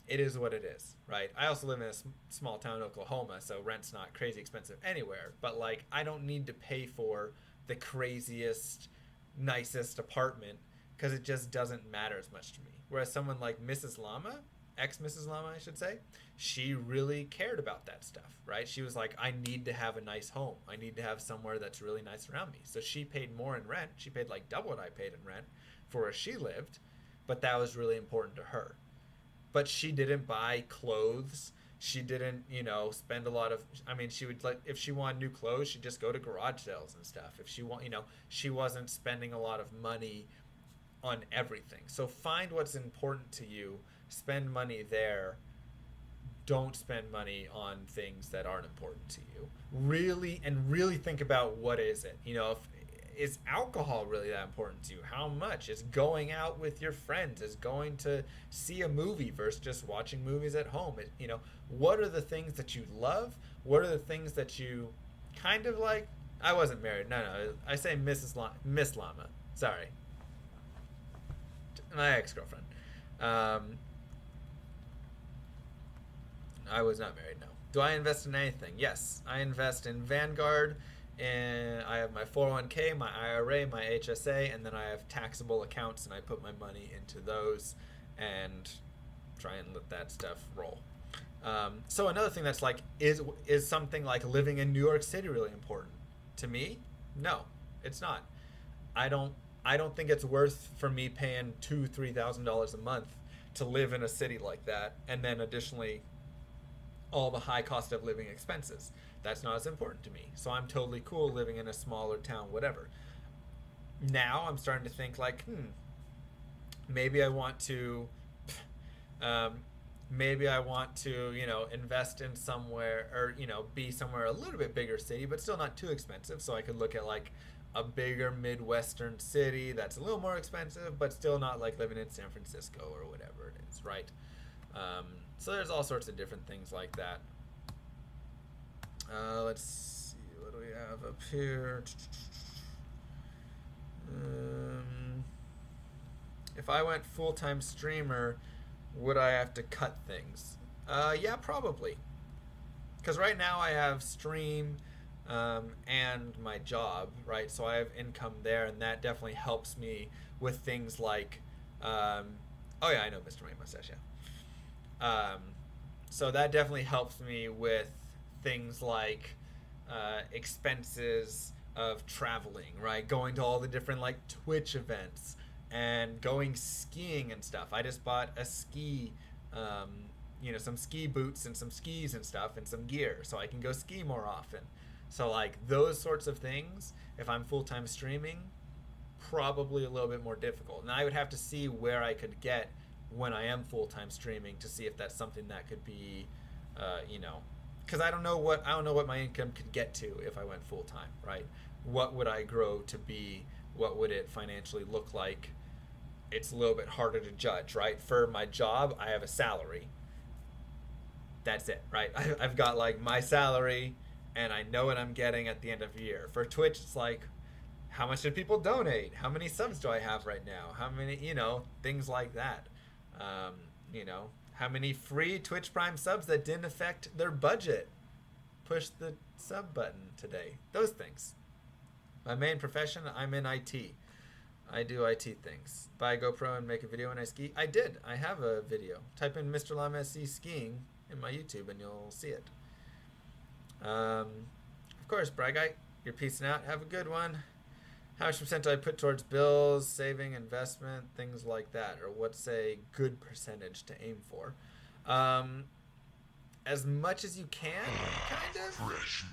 It is what it is, right? I also live in a small town in Oklahoma, so rent's not crazy expensive anywhere. But like, I don't need to pay for the craziest, nicest apartment because it just doesn't matter as much to me. Whereas someone like Mrs. Llama, ex-Mrs. Llama, I should say, she really cared about that stuff, right? She was like, I need to have a nice home. I need to have somewhere that's really nice around me. So she paid more in rent. She paid like double what I paid in rent for where she lived, but that was really important to her. But she didn't buy clothes. She didn't, spend a lot of. I mean, she would, like, if she wanted new clothes, she'd just go to garage sales and stuff. If she she wasn't spending a lot of money on everything. So find what's important to you. Spend money there. Don't spend money on things that aren't important to you. Really think about, what is it? Is alcohol really that important to you? How much? Is going out with your friends? Is going to see a movie versus just watching movies at home? What are the things that you love? What are the things that you kind of like? I wasn't married. No. I say Miss Llama. Sorry. My ex-girlfriend. I was not married, no. Do I invest in anything? Yes. I invest in Vanguard, and I have my 401k, my IRA, my HSA, and then I have taxable accounts, and I put my money into those and try and let that stuff roll. So another thing that's like, is something like living in New York City really important to me? No, it's not. I don't think it's worth for me paying $2,000-$3,000 a month to live in a city like that, and then additionally all the high cost of living expenses. That's not as important to me. So I'm totally cool living in a smaller town, whatever. Now I'm starting to think like, maybe I want to, invest in somewhere, or, be somewhere a little bit bigger city, but still not too expensive. So I could look at like a bigger Midwestern city that's a little more expensive, but still not like living in San Francisco or whatever it is, right? So there's all sorts of different things like that. Let's see, what do we have up here? If I went full-time streamer, would I have to cut things? Yeah, probably. Because right now I have stream and my job, right? So I have income there, and that definitely helps me with things like, oh yeah, I know Mr. Rain Mustache, yeah. So that definitely helps me with things like expenses of traveling, right? Going to all the different like Twitch events and going skiing and stuff. I just bought a ski, some ski boots and some skis and stuff and some gear so I can go ski more often. So like those sorts of things, if I'm full-time streaming, probably a little bit more difficult. And I would have to see where I could get when I am full-time streaming to see if that's something that could be, because I don't know what my income could get to if I went full-time, right? What would I grow to be? What would it financially look like? It's a little bit harder to judge, right? For my job, I have a salary. That's it, right? I've got like my salary, and I know what I'm getting at the end of the year. For Twitch, it's like, how much did people donate? How many subs do I have right now? How many, things like that. How many free Twitch Prime subs that didn't affect their budget? Push the sub button today. Those things. My main profession, I'm in IT. I do IT things. Buy a GoPro and make a video when I ski. I did. I have a video. Type in Mr. Llama SC skiing in my YouTube and you'll see it. Of course, Bragite, you're peacing out. Have a good one. How much percent do I put towards bills, saving, investment, things like that? Or what's a good percentage to aim for? As much as you can, kind of.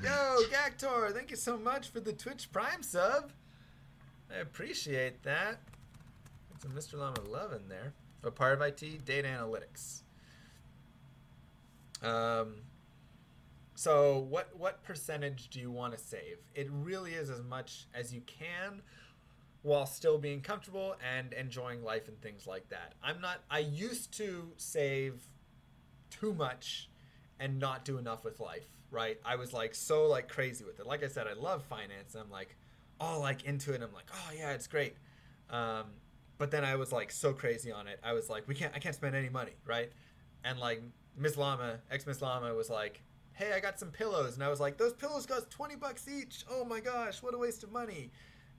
Yo, Gactor, thank you so much for the Twitch Prime sub. I appreciate that. It's a Mr. Llama love in there. What part of IT? Data analytics. So what percentage do you want to save? It really is as much as you can. while still being comfortable and enjoying life and things like that. I used to save too much and not do enough with life, right? I was like so like crazy with it. Like I said, I love finance and I'm like all like into it and I'm like, oh yeah, it's great. Um, but then I was like so crazy on it. I was like, I can't spend any money, right? And like Miss Llama, ex Miss Llama was like, hey, I got some pillows. And I was like, those pillows cost $20 each. Oh my gosh, what a waste of money.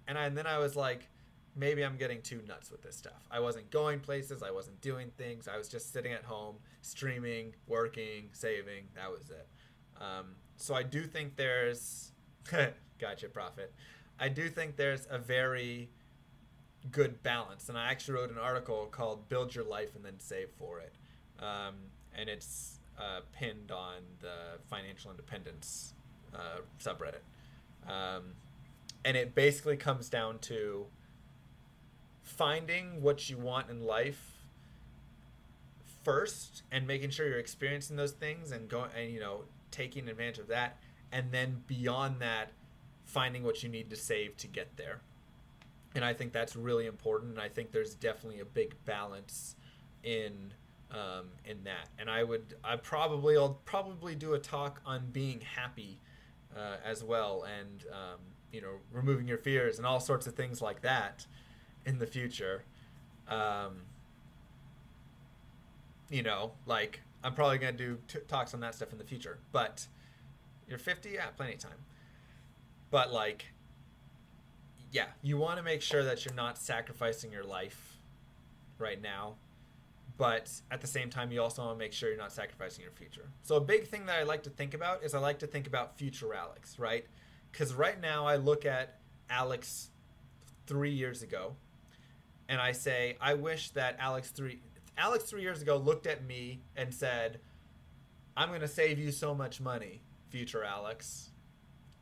And then I was like, maybe I'm getting too nuts with this stuff. I wasn't going places. I wasn't doing things. I was just sitting at home, streaming, working, saving. That was it. So I do think there's, gotcha, Profit. I do think there's a very good balance. And I actually wrote an article called Build Your Life and Then Save for It. And it's pinned on the financial independence subreddit. And it basically comes down to finding what you want in life first and making sure you're experiencing those things and going and taking advantage of that, and then beyond that finding what you need to save to get there. And I think that's really important, and I think there's definitely a big balance in that. And I'll probably do a talk on being happy as well, and removing your fears and all sorts of things like that in the future. Like I'm probably going to do talks on that stuff in the future. But you're 50, yeah, plenty of time. But like, yeah, you want to make sure that you're not sacrificing your life right now. But at the same time, you also want to make sure you're not sacrificing your future. So a big thing that I like to think about is I like to think about future Alex, right? Because right now I look at Alex 3 years ago, and I say, I wish that Alex 3 years ago looked at me and said, I'm going to save you so much money, future Alex.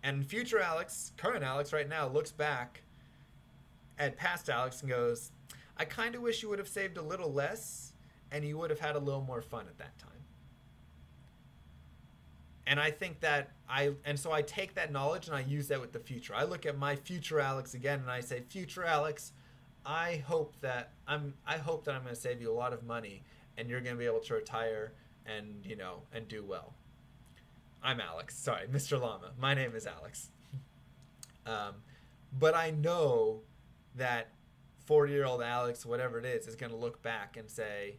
And future Alex, current Alex right now, looks back at past Alex and goes, I kind of wish you would have saved a little less and you would have had a little more fun at that time. And I think that so I take that knowledge and I use that with the future. I look at my future Alex again and I say, future Alex, I hope that I'm going to save you a lot of money and you're going to be able to retire and do well. I'm Alex. Sorry, Mr. Llama. My name is Alex. But I know that 40-year-old Alex, whatever it is going to look back and say,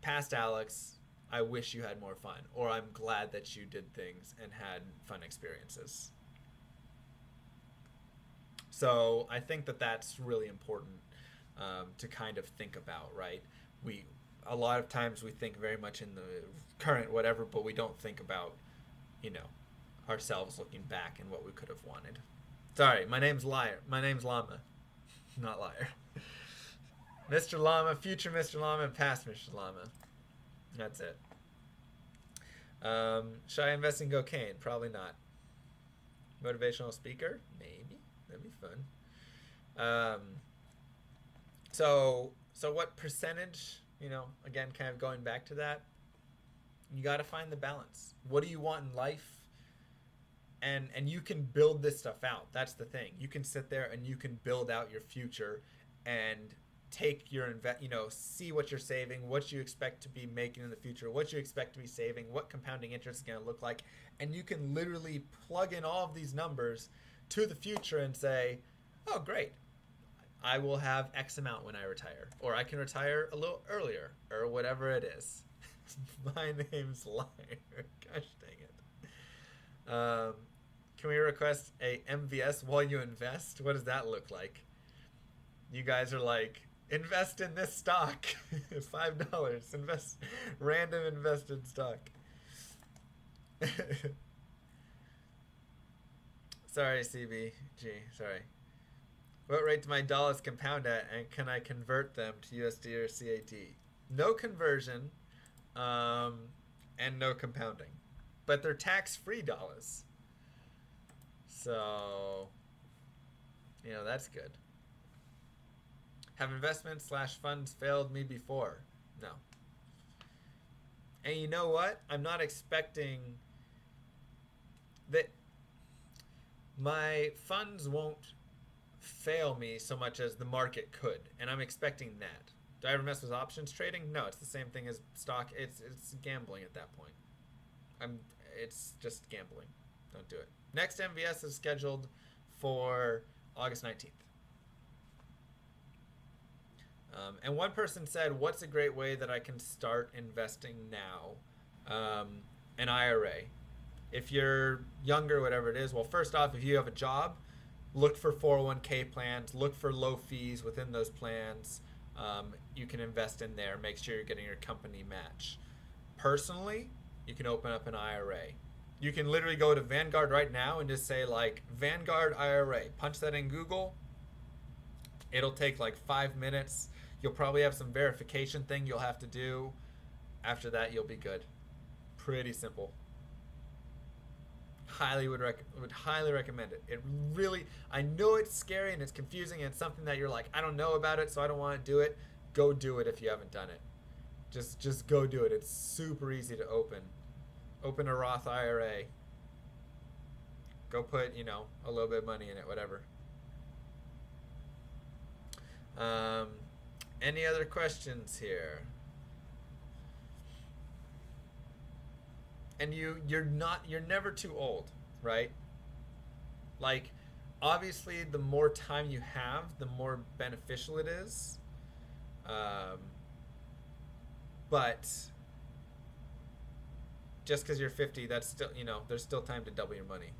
past Alex, I wish you had more fun, or I'm glad that you did things and had fun experiences. So I think that that's really important to kind of think about, right? A lot of times we think very much in the current whatever, but we don't think about, ourselves looking back and what we could have wanted. Sorry, my name's Llama, not liar. Mr. Llama, future Mr. Llama, and past Mr. Llama. That's it. Should I invest in cocaine? Probably not. Motivational speaker? Maybe. That'd be fun. So what percentage, again, kind of going back to that, you got to find the balance. What do you want in life? And you can build this stuff out. That's the thing. You can sit there and you can build out your future and take your see what you're saving, what you expect to be making in the future, what you expect to be saving, what compounding interest is going to look like, and you can literally plug in all of these numbers to the future and say, oh great, I will have X amount when I retire, or I can retire a little earlier, or whatever it is. My name's Liar. Gosh dang it. Can we request a MVS while you invest? What does that look like? You guys are like, invest in this stock. $5. Invest random invested stock. Sorry, CBG. Sorry. What rate do my dollars compound at, and can I convert them to USD or CAD? No conversion, and no compounding. But they're tax-free dollars. So, that's good. Have investments / funds failed me before? No. And you know what? I'm not expecting that my funds won't fail me so much as the market could, and I'm expecting that. Do I ever mess with options trading? No, it's the same thing as stock. It's gambling at that point. It's just gambling. Don't do it. Next MVS is scheduled for August 19th. And one person said, what's a great way that I can start investing now? An IRA. If you're younger, whatever it is, well, first off, if you have a job, look for 401k plans, look for low fees within those plans. You can invest in there, make sure you're getting your company match. Personally, you can open up an IRA. You can literally go to Vanguard right now and just say like Vanguard IRA. Punch that in Google. It'll take like 5 minutes. You'll probably have some verification thing you'll have to do. After that, you'll be good. Pretty simple. Would highly recommend it. It really, I know it's scary and it's confusing and it's something that you're like, I don't know about it, so I don't want to do it. Go do it if you haven't done it. Just go do it. It's super easy to open. Open a Roth IRA. Go put, a little bit of money in it, whatever. Any other questions here? And you're never too old, right? Like, obviously, the more time you have, the more beneficial it is. But just because you're 50, that's still, there's still time to double your money.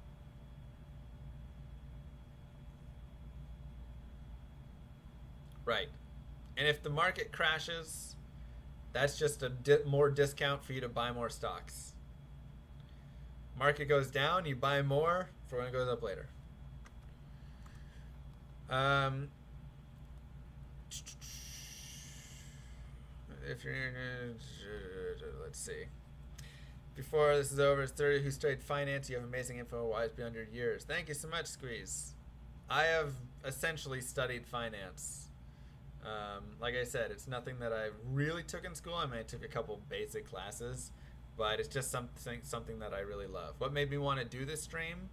Right. And if the market crashes, that's just a more discount for you to buy more stocks. Market goes down, you buy more for when it goes up later. If you're, let's see. Before this is over, it's 30 who studied finance. You have amazing info, wise beyond your years. Thank you so much, Squeeze. I have essentially studied finance. Like I said, it's nothing that I really took in school. I mean, I took a couple basic classes, but it's just something that I really love. What made me want to do this stream?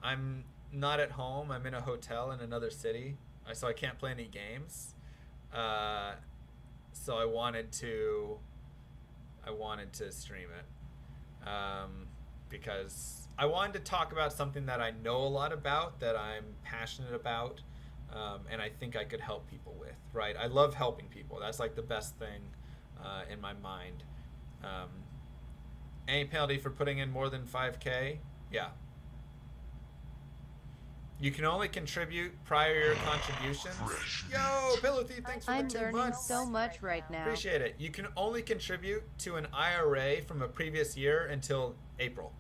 I'm not at home. I'm in a hotel in another city, so I can't play any games. So I wanted to stream it because I wanted to talk about something that I know a lot about, that I'm passionate about, and I think I could help people with. Right? I love helping people. That's like the best thing in my mind. Any penalty for putting in more than 5K? Yeah. You can only contribute prior year contributions. Yo, Pillow Thief, thanks for the 2 months. I'm learning so much right now. Appreciate it. You can only contribute to an IRA from a previous year until April.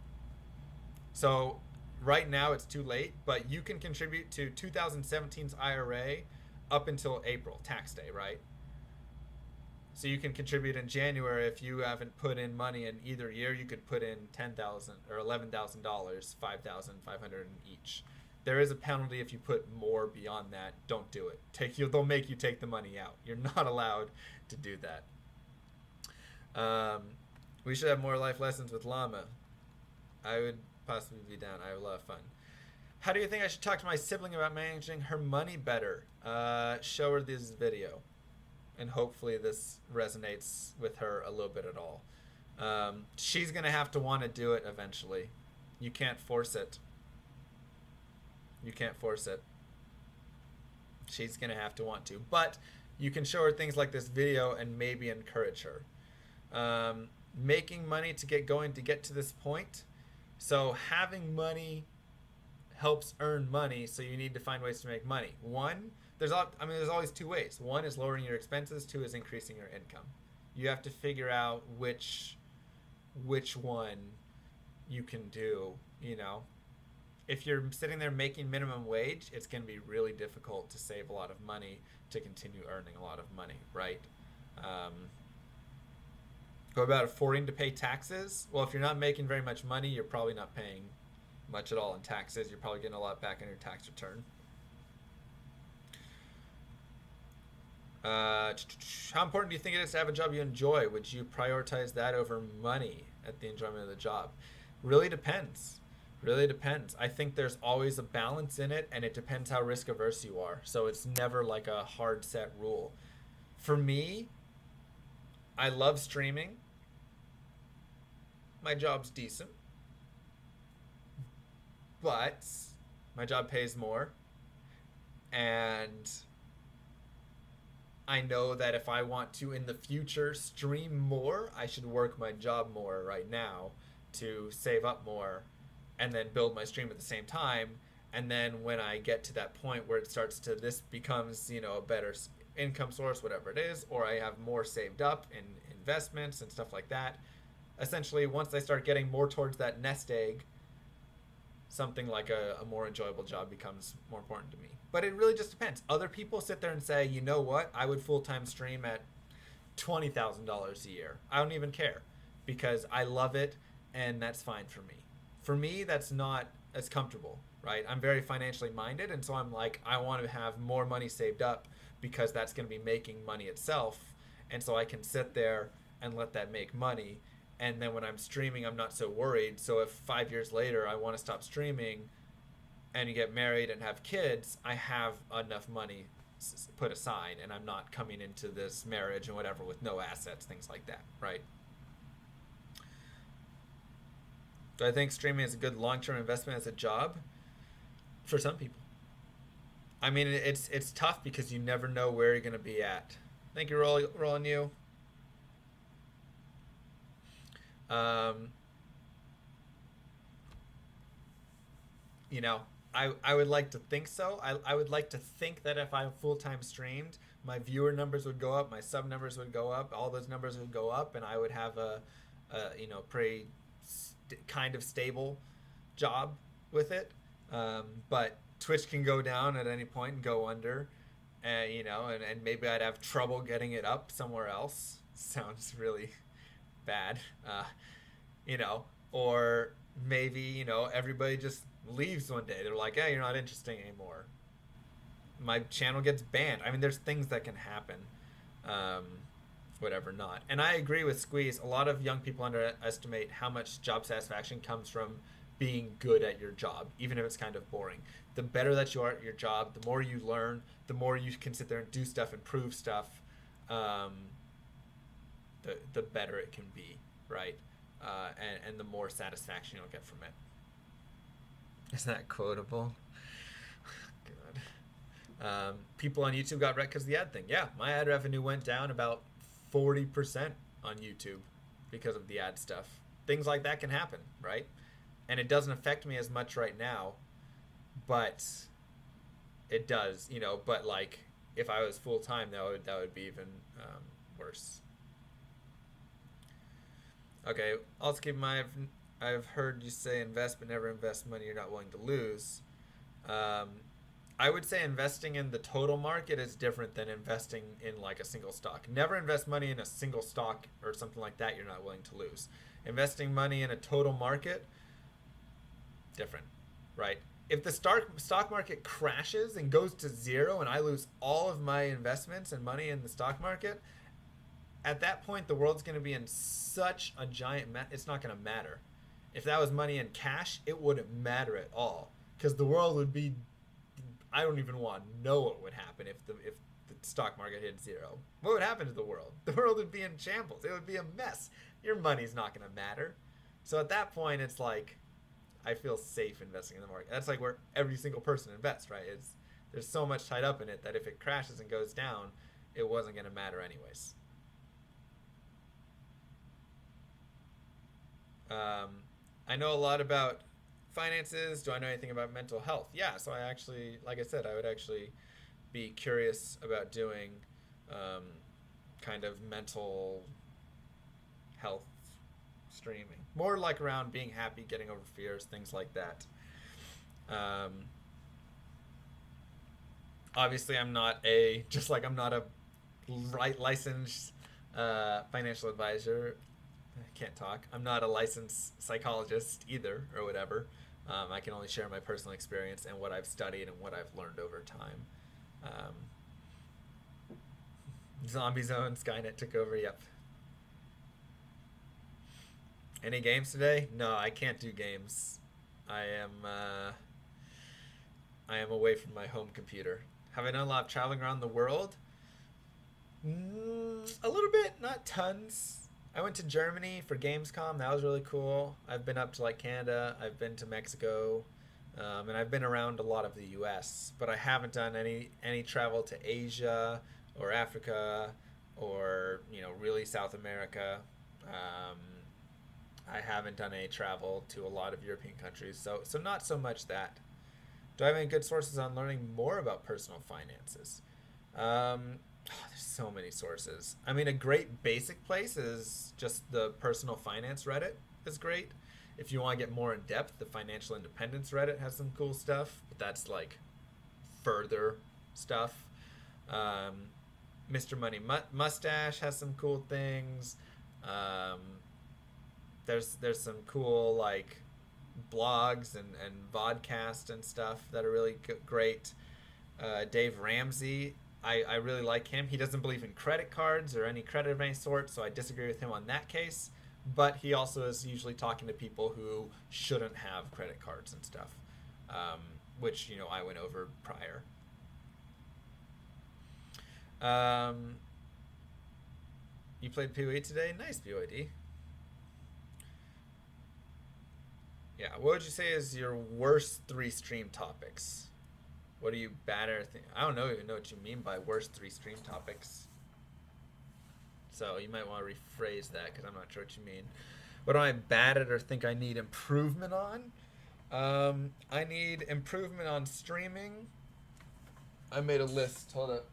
So right now it's too late, but you can contribute to 2017's IRA up until April, tax day, right? So you can contribute in January. If you haven't put in money in either year, you could put in $10,000 or $11,000, $5,500 in each. There is a penalty if you put more beyond that. Don't do it. They'll make you take the money out. You're not allowed to do that. We should have more life lessons with Llama. I would possibly be down. I have a lot of fun. How do you think I should talk to my sibling about managing her money better? Show her this video. And hopefully this resonates with her a little bit at all. She's going to have to want to do it eventually. You can't force it. You can't force it. She's going to have to want to. But you can show her things like this video and maybe encourage her. Making money to get going to get to this point. So having money helps earn money, so you need to find ways to make money. One, there's always 2 ways. One is lowering your expenses. 2 is increasing your income. You have to figure out which one you can do, If you're sitting there making minimum wage, it's going to be really difficult to save a lot of money to continue earning a lot of money, right? Go about affording to pay taxes. Well, if you're not making very much money, you're probably not paying much at all in taxes. You're probably getting a lot back on your tax return. How important do you think it is to have a job you enjoy? Would you prioritize that over money at the enjoyment of the job? Really depends. Really depends. I think there's always a balance in it, and it depends how risk averse you are. So it's never like a hard set rule. For me, I love streaming. My job's decent, but my job pays more. And I know that if I want to in the future stream more, I should work my job more right now to save up more and then build my stream at the same time. And then when I get to that point where it starts to, this becomes, a better income source, whatever it is, or I have more saved up in investments and stuff like that. Essentially, once I start getting more towards that nest egg, something like a more enjoyable job becomes more important to me. But it really just depends. Other people sit there and say, you know what, I would full-time stream at $20,000 a year. I don't even care because I love it and that's fine for me. For me, that's not as comfortable, right? I'm very financially minded, and so I'm like, I want to have more money saved up because that's going to be making money itself. And so I can sit there and let that make money. And then when I'm streaming, I'm not so worried. So if 5 years later I want to stop streaming and you get married and have kids, I have enough money put aside and I'm not coming into this marriage and whatever with no assets, things like that, right? Do I think streaming is a good long-term investment as a job? For some people. I mean, it's tough because you never know where you're going to be at. Thank you, rolling you. You know, I would like to think so. I would like to think that if I full-time streamed, my viewer numbers would go up, my sub numbers would go up, all those numbers would go up, and I would have a pretty kind of stable job with it. But Twitch can go down at any point and go under, and and maybe I'd have trouble getting it up somewhere else. Sounds really bad, or maybe everybody just leaves one day. They're like, "Hey, you're not interesting anymore." My channel gets banned. I mean, there's things that can happen. Whatever not. And I agree with Squeeze. A lot of young people underestimate how much job satisfaction comes from being good at your job, even if it's kind of boring. The better that you are at your job, the more you learn, the more you can sit there and do stuff and prove stuff, the better it can be, right? And the more satisfaction you'll get from it. Is that quotable? God. People on YouTube got wrecked because of the ad thing. Yeah, my ad revenue went down about 40% on YouTube because of the ad stuff. Things like that can happen, right? And it doesn't affect me as much right now, but it does, but like if I was full time, that would be even worse. Okay, also keep in mind, I've heard you say invest but never invest money you're not willing to lose. I would say investing in the total market is different than investing in like a single stock. Never invest money in a single stock or something like that you're not willing to lose. Investing money in a total market, different, right? If the stock market crashes and goes to zero and I lose all of my investments and money in the stock market, at that point the world's going to be in such a giant mess, it's not going to matter. If that was money in cash, it wouldn't matter at all because the world would be, I don't even want to know what would happen if the stock market hit zero. What would happen to the world? The world would be in shambles. It would be a mess. Your money's not going to matter. So at that point, it's like, I feel safe investing in the market. That's like where every single person invests, right? There's so much tied up in it that if it crashes and goes down, it wasn't going to matter anyways. I know a lot about finances. Do I know anything about mental health? Yeah, so I actually, like I said, I would actually be curious about doing kind of mental health streaming. More like around being happy, getting over fears, things like that. Obviously, I'm not a licensed financial advisor. I can't talk. I'm not a licensed psychologist either, or whatever. I can only share my personal experience and what I've studied and what I've learned over time. Zombie Zone, Skynet took over, yep. Any games today? No, I can't do games. I am away from my home computer. Have I done a lot of traveling around the world? A little bit, not tons. I went to Germany for Gamescom. That was really cool. I've been up to like Canada. I've been to Mexico, and I've been around a lot of the U.S. But I haven't done any travel to Asia or Africa or really South America. Um, I haven't done any travel to a lot of European countries, so not so much that. Do I have any good sources on learning more about personal finances? There's so many sources. I mean, a great basic place is just the personal finance Reddit is great. If you want to get more in depth, the financial independence Reddit has some cool stuff, but that's like further stuff. Mr. Money Mustache has some cool things. There's some cool like blogs and vodcasts and stuff that are really great. Dave Ramsey, I really like him. He doesn't believe in credit cards or any credit of any sort, so I disagree with him on that case. But he also is usually talking to people who shouldn't have credit cards and stuff, which I went over prior. You played PoE today? Nice, BYD. Yeah, what would you say is your worst 3 stream topics? What are you bad at? I don't even know what you mean by worst 3 stream topics. So you might want to rephrase that because I'm not sure what you mean. What am I bad at or think I need improvement on? I need improvement on streaming. I made a list. Hold up.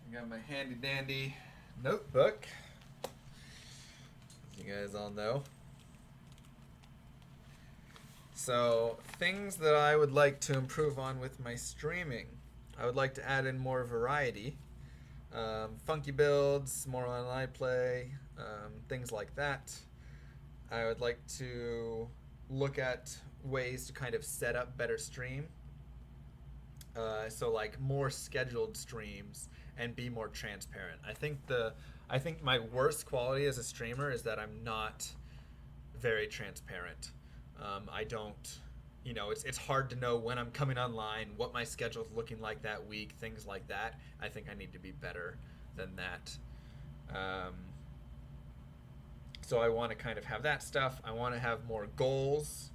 I got my handy dandy notebook. As you guys all know. So, things that I would like to improve on with my streaming. I would like to add in more variety. Funky builds, more online play, things like that. I would like to look at ways to kind of set up better stream. So like more scheduled streams and be more transparent. I think my worst quality as a streamer is that I'm not very transparent. I don't, it's hard to know when I'm coming online, what my schedule's looking like that week, things like that. I think I need to be better than that. So I want to kind of have that stuff. I want to have more goals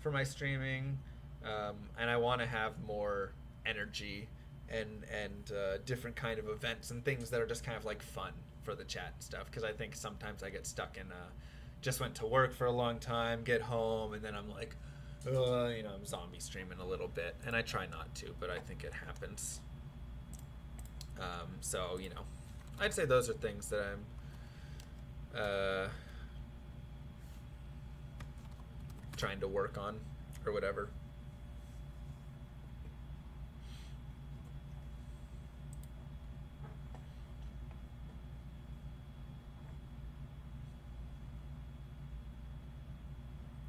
for my streaming, and I want to have more energy and different kind of events and things that are just kind of like fun for the chat and stuff. Because I think sometimes I get stuck in just went to work for a long time, get home, and then I'm like, I'm zombie streaming a little bit, and I try not to, but I think it happens. So I'd say those are things that I'm trying to work on or whatever.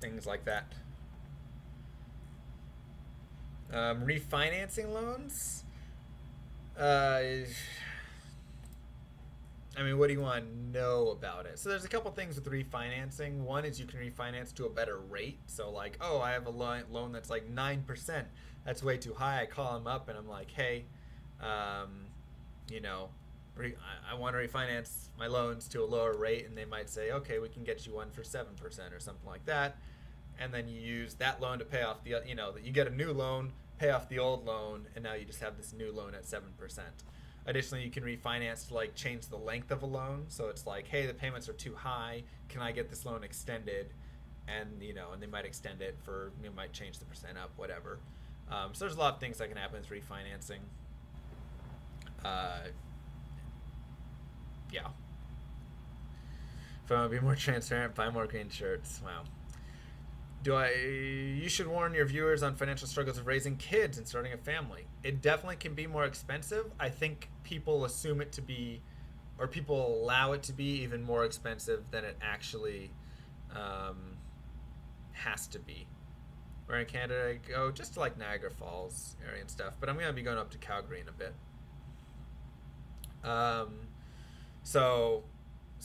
Things like that. Refinancing loans. I mean, what do you want to know about it? So there's a couple things with refinancing. One is you can refinance to a better rate. So like, oh, I have a loan that's like 9%. That's way too high. I call them up and I'm like, hey, I want to refinance my loans to a lower rate, and they might say, okay, we can get you one for 7% or something like that. And then you use that loan to pay off the, you get a new loan, pay off the old loan, and now you just have this new loan at 7%. Additionally, you can refinance to like change the length of a loan. So it's like, hey, the payments are too high. Can I get this loan extended? And and they might extend it for, might change the percent up, whatever. So there's a lot of things that can happen with refinancing. Yeah. If I want to be more transparent, buy more green shirts. Wow. You should warn your viewers on financial struggles of raising kids and starting a family. It definitely can be more expensive. I think people assume it to be, or people allow it to be even more expensive than it actually has to be. Where in Canada, I go just to like Niagara Falls area and stuff, but I'm going to be going up to Calgary in a bit. So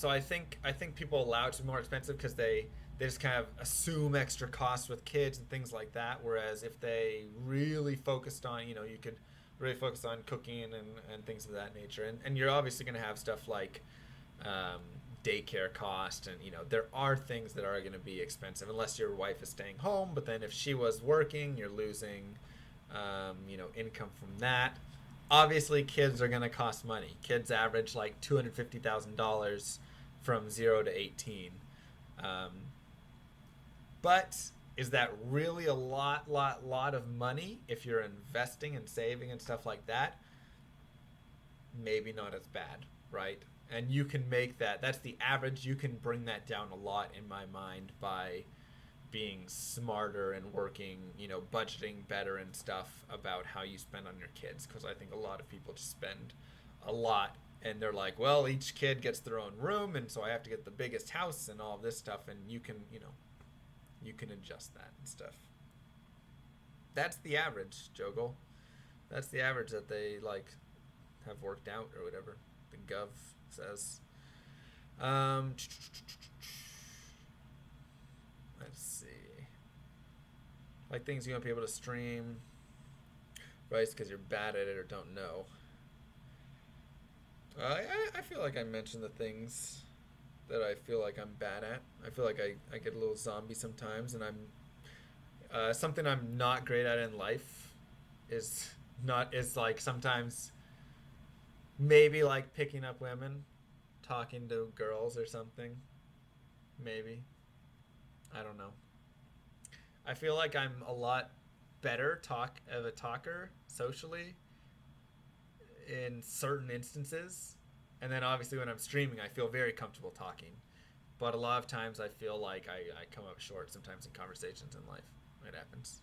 So I think people allow it to be more expensive because they just kind of assume extra costs with kids and things like that. Whereas if they really focused on, you could really focus on cooking and things of that nature. And you're obviously going to have stuff like um, daycare cost, and there are things that are going to be expensive unless your wife is staying home. But then if she was working, you're losing income from that. Obviously, kids are going to cost money. Kids average like $250,000 from 0 to 18. Um, but is that really a lot of money if you're investing and saving and stuff like that? Maybe not as bad, right? And you can make that's the average. You can bring that down a lot in my mind by being smarter and working, budgeting better and stuff about how you spend on your kids. Because I think a lot of people just spend a lot, and they're like, well, each kid gets their own room, and so I have to get the biggest house and all this stuff. And you can adjust that and stuff. That's the average, Jogel. That's the average that they have worked out or whatever the Gov says. Let's see. Like things you want people to stream, right? Because you're bad at it or don't know. I feel like I mentioned the things that I feel like I'm bad at. I feel like I get a little zombie sometimes, and I'm something I'm not great at in life is like sometimes maybe like picking up women, talking to girls or something. Maybe. I don't know. I feel like I'm a lot better of a talker socially in certain instances. And then obviously when I'm streaming, I feel very comfortable talking. But a lot of times I feel like I come up short sometimes in conversations in life. It happens.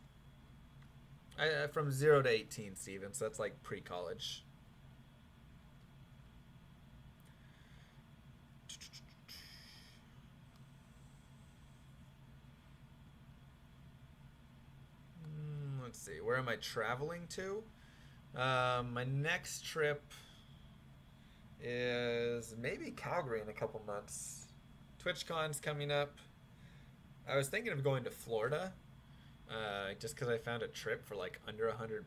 From 0 to 18, Steven, so that's like pre-college. Let's see. Where am I traveling to? My next trip is maybe Calgary in a couple months. TwitchCon's coming up. I was thinking of going to Florida, just because I found a trip for like under $100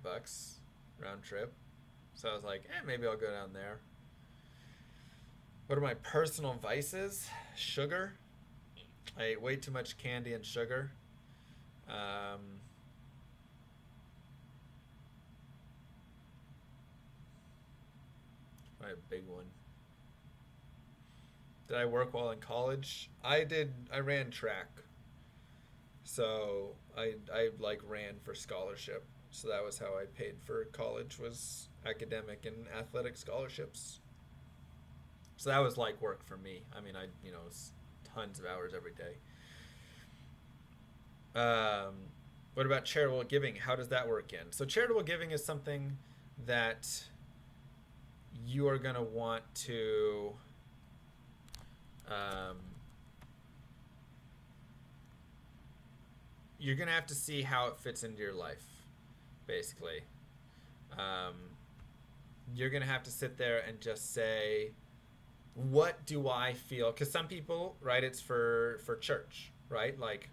round trip. So I was like, maybe I'll go down there. What are my personal vices? Sugar. I ate way too much candy and sugar. Probably a big one. Did I work while in college? I did. I ran track. So I like ran for scholarship. So that was how I paid for college, was academic and athletic scholarships. So that was like work for me. I mean, it was tons of hours every day. What about charitable giving? How does that work in? So charitable giving is something that you are going to want to you're going to have to see how it fits into your life, basically. You're going to have to sit there and just say, what do I feel? Because some people, right, it's for church, right? Like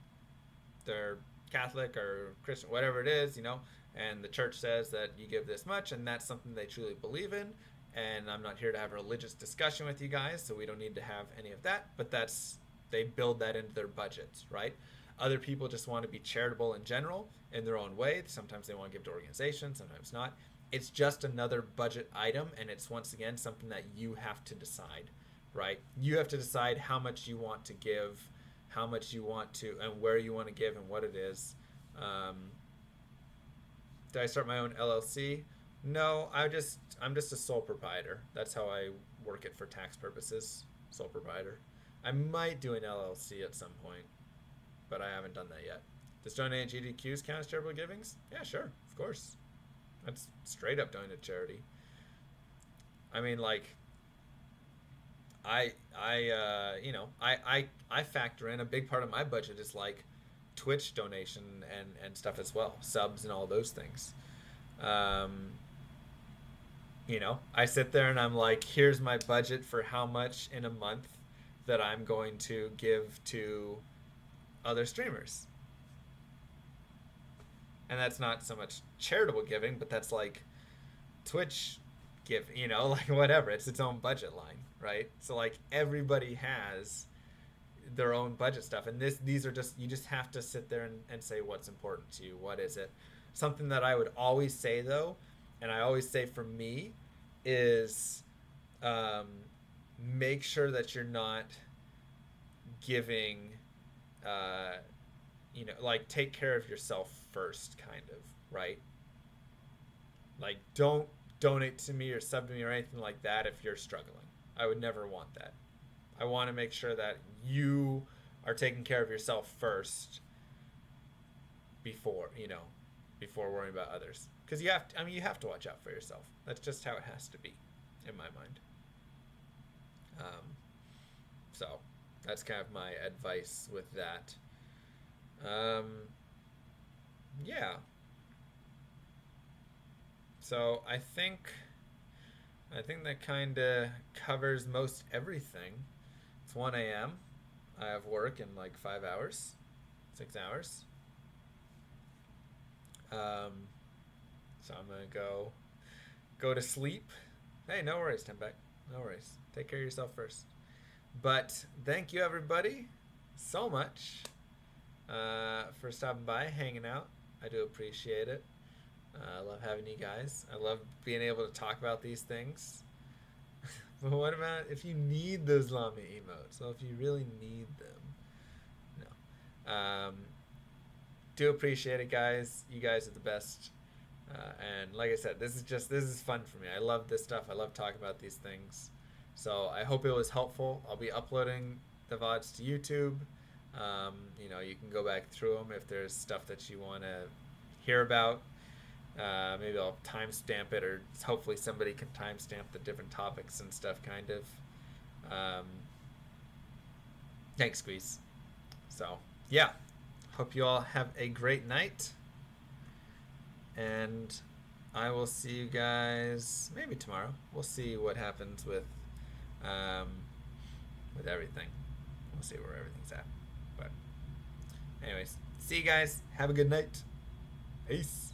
they're Catholic or Christian, whatever it is, and the church says that you give this much, and that's something they truly believe in. And I'm not here to have a religious discussion with you guys, so we don't need to have any of that. But they build that into their budgets, right? Other people just want to be charitable in general in their own way. Sometimes they want to give to organizations, sometimes not. It's just another budget item, and it's once again something that you have to decide, right? You have to decide how much you want to give, how much you want to, and where you want to give, and what it is. Did I start my own LLC? No, I'm just a sole proprietor. That's how I work it for tax purposes. Sole proprietor. I might do an LLC at some point, but I haven't done that yet. Does donating GDQs count as charitable givings? Yeah, sure, of course. That's straight up doing to charity. I mean, like, I factor in a big part of my budget is like Twitch donation and stuff as well, subs and all those things. I sit there and I'm like, here's my budget for how much in a month that I'm going to give to other streamers. And that's not so much charitable giving, but that's like Twitch give, like whatever. It's its own budget line, right? So like everybody has their own budget stuff, and these are just, you just have to sit there and say what's important to you. What is it? Something that I would always say though, and I always say for me, is make sure that you're not giving like take care of yourself first, kind of, right? Like don't donate to me or sub to me or anything like that if you're struggling. I would never want that. I want to make sure that you are taking care of yourself first before worrying about others, because you have to watch out for yourself. That's just how it has to be, in my mind. So that's kind of my advice with that. Yeah. So I think that kind of covers most everything. It's 1 a.m. I have work in like 5 hours, 6 hours. So I'm gonna go to sleep. Hey, no worries, Tembeck. No worries. Take care of yourself first. But thank you everybody so much for stopping by, hanging out. I do appreciate it. I love having you guys. I love being able to talk about these things. But what about if you need those llama emotes? Well, if you really need them, no. Do appreciate it, guys. You guys are the best. And like I said, this is fun for me. I love this stuff. I love talking about these things. So I hope it was helpful. I'll be uploading the VODs to YouTube. You can go back through them if there's stuff that you want to hear about. Maybe I'll timestamp it, or hopefully somebody can timestamp the different topics and stuff, kind of. Thanks, Squeeze. So, yeah. Hope you all have a great night. And I will see you guys maybe tomorrow. We'll see what happens with everything. We'll see where everything's at. But anyways, see you guys. Have a good night. Peace.